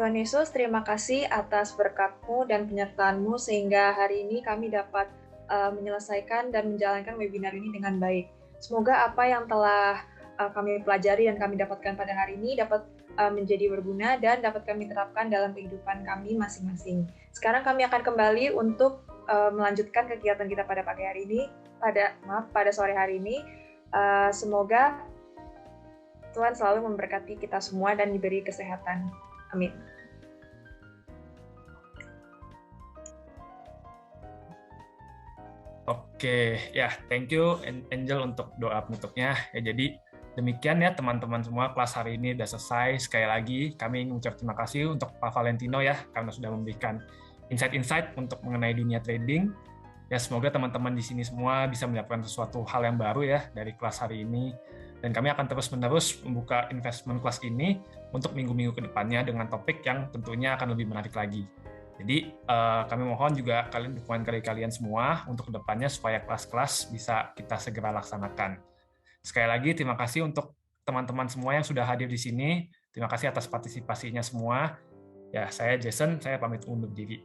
Speaker 4: Tuhan Yesus, terima kasih atas berkat-Mu dan penyertaan-Mu sehingga hari ini kami dapat menyelesaikan dan menjalankan webinar ini dengan baik. Semoga apa yang telah kami pelajari dan kami dapatkan pada hari ini dapat menjadi berguna dan dapat kami terapkan dalam kehidupan kami masing-masing. Sekarang kami akan kembali untuk melanjutkan kegiatan kita pada pagi hari ini, pada sore hari ini. Semoga Tuhan selalu memberkati kita semua dan diberi kesehatan. Amin.
Speaker 1: Oke, ya thank you Angel untuk doa penutupnya. Ya jadi demikian ya teman-teman semua, kelas hari ini sudah selesai. Sekali lagi kami ingin mengucap terima kasih untuk Pak Valentino ya karena sudah memberikan insight-insight untuk mengenai dunia trading. Ya semoga teman-teman di sini semua bisa mendapatkan sesuatu hal yang baru ya dari kelas hari ini. Dan kami akan terus-menerus membuka investment class ini untuk minggu-minggu ke depannya dengan topik yang tentunya akan lebih menarik lagi. Jadi kami mohon juga dukungan dari kalian semua untuk ke depannya supaya kelas-kelas bisa kita segera laksanakan. Sekali lagi terima kasih untuk teman-teman semua yang sudah hadir di sini. Terima kasih atas partisipasinya semua. Ya, saya Jason, saya pamit undur diri.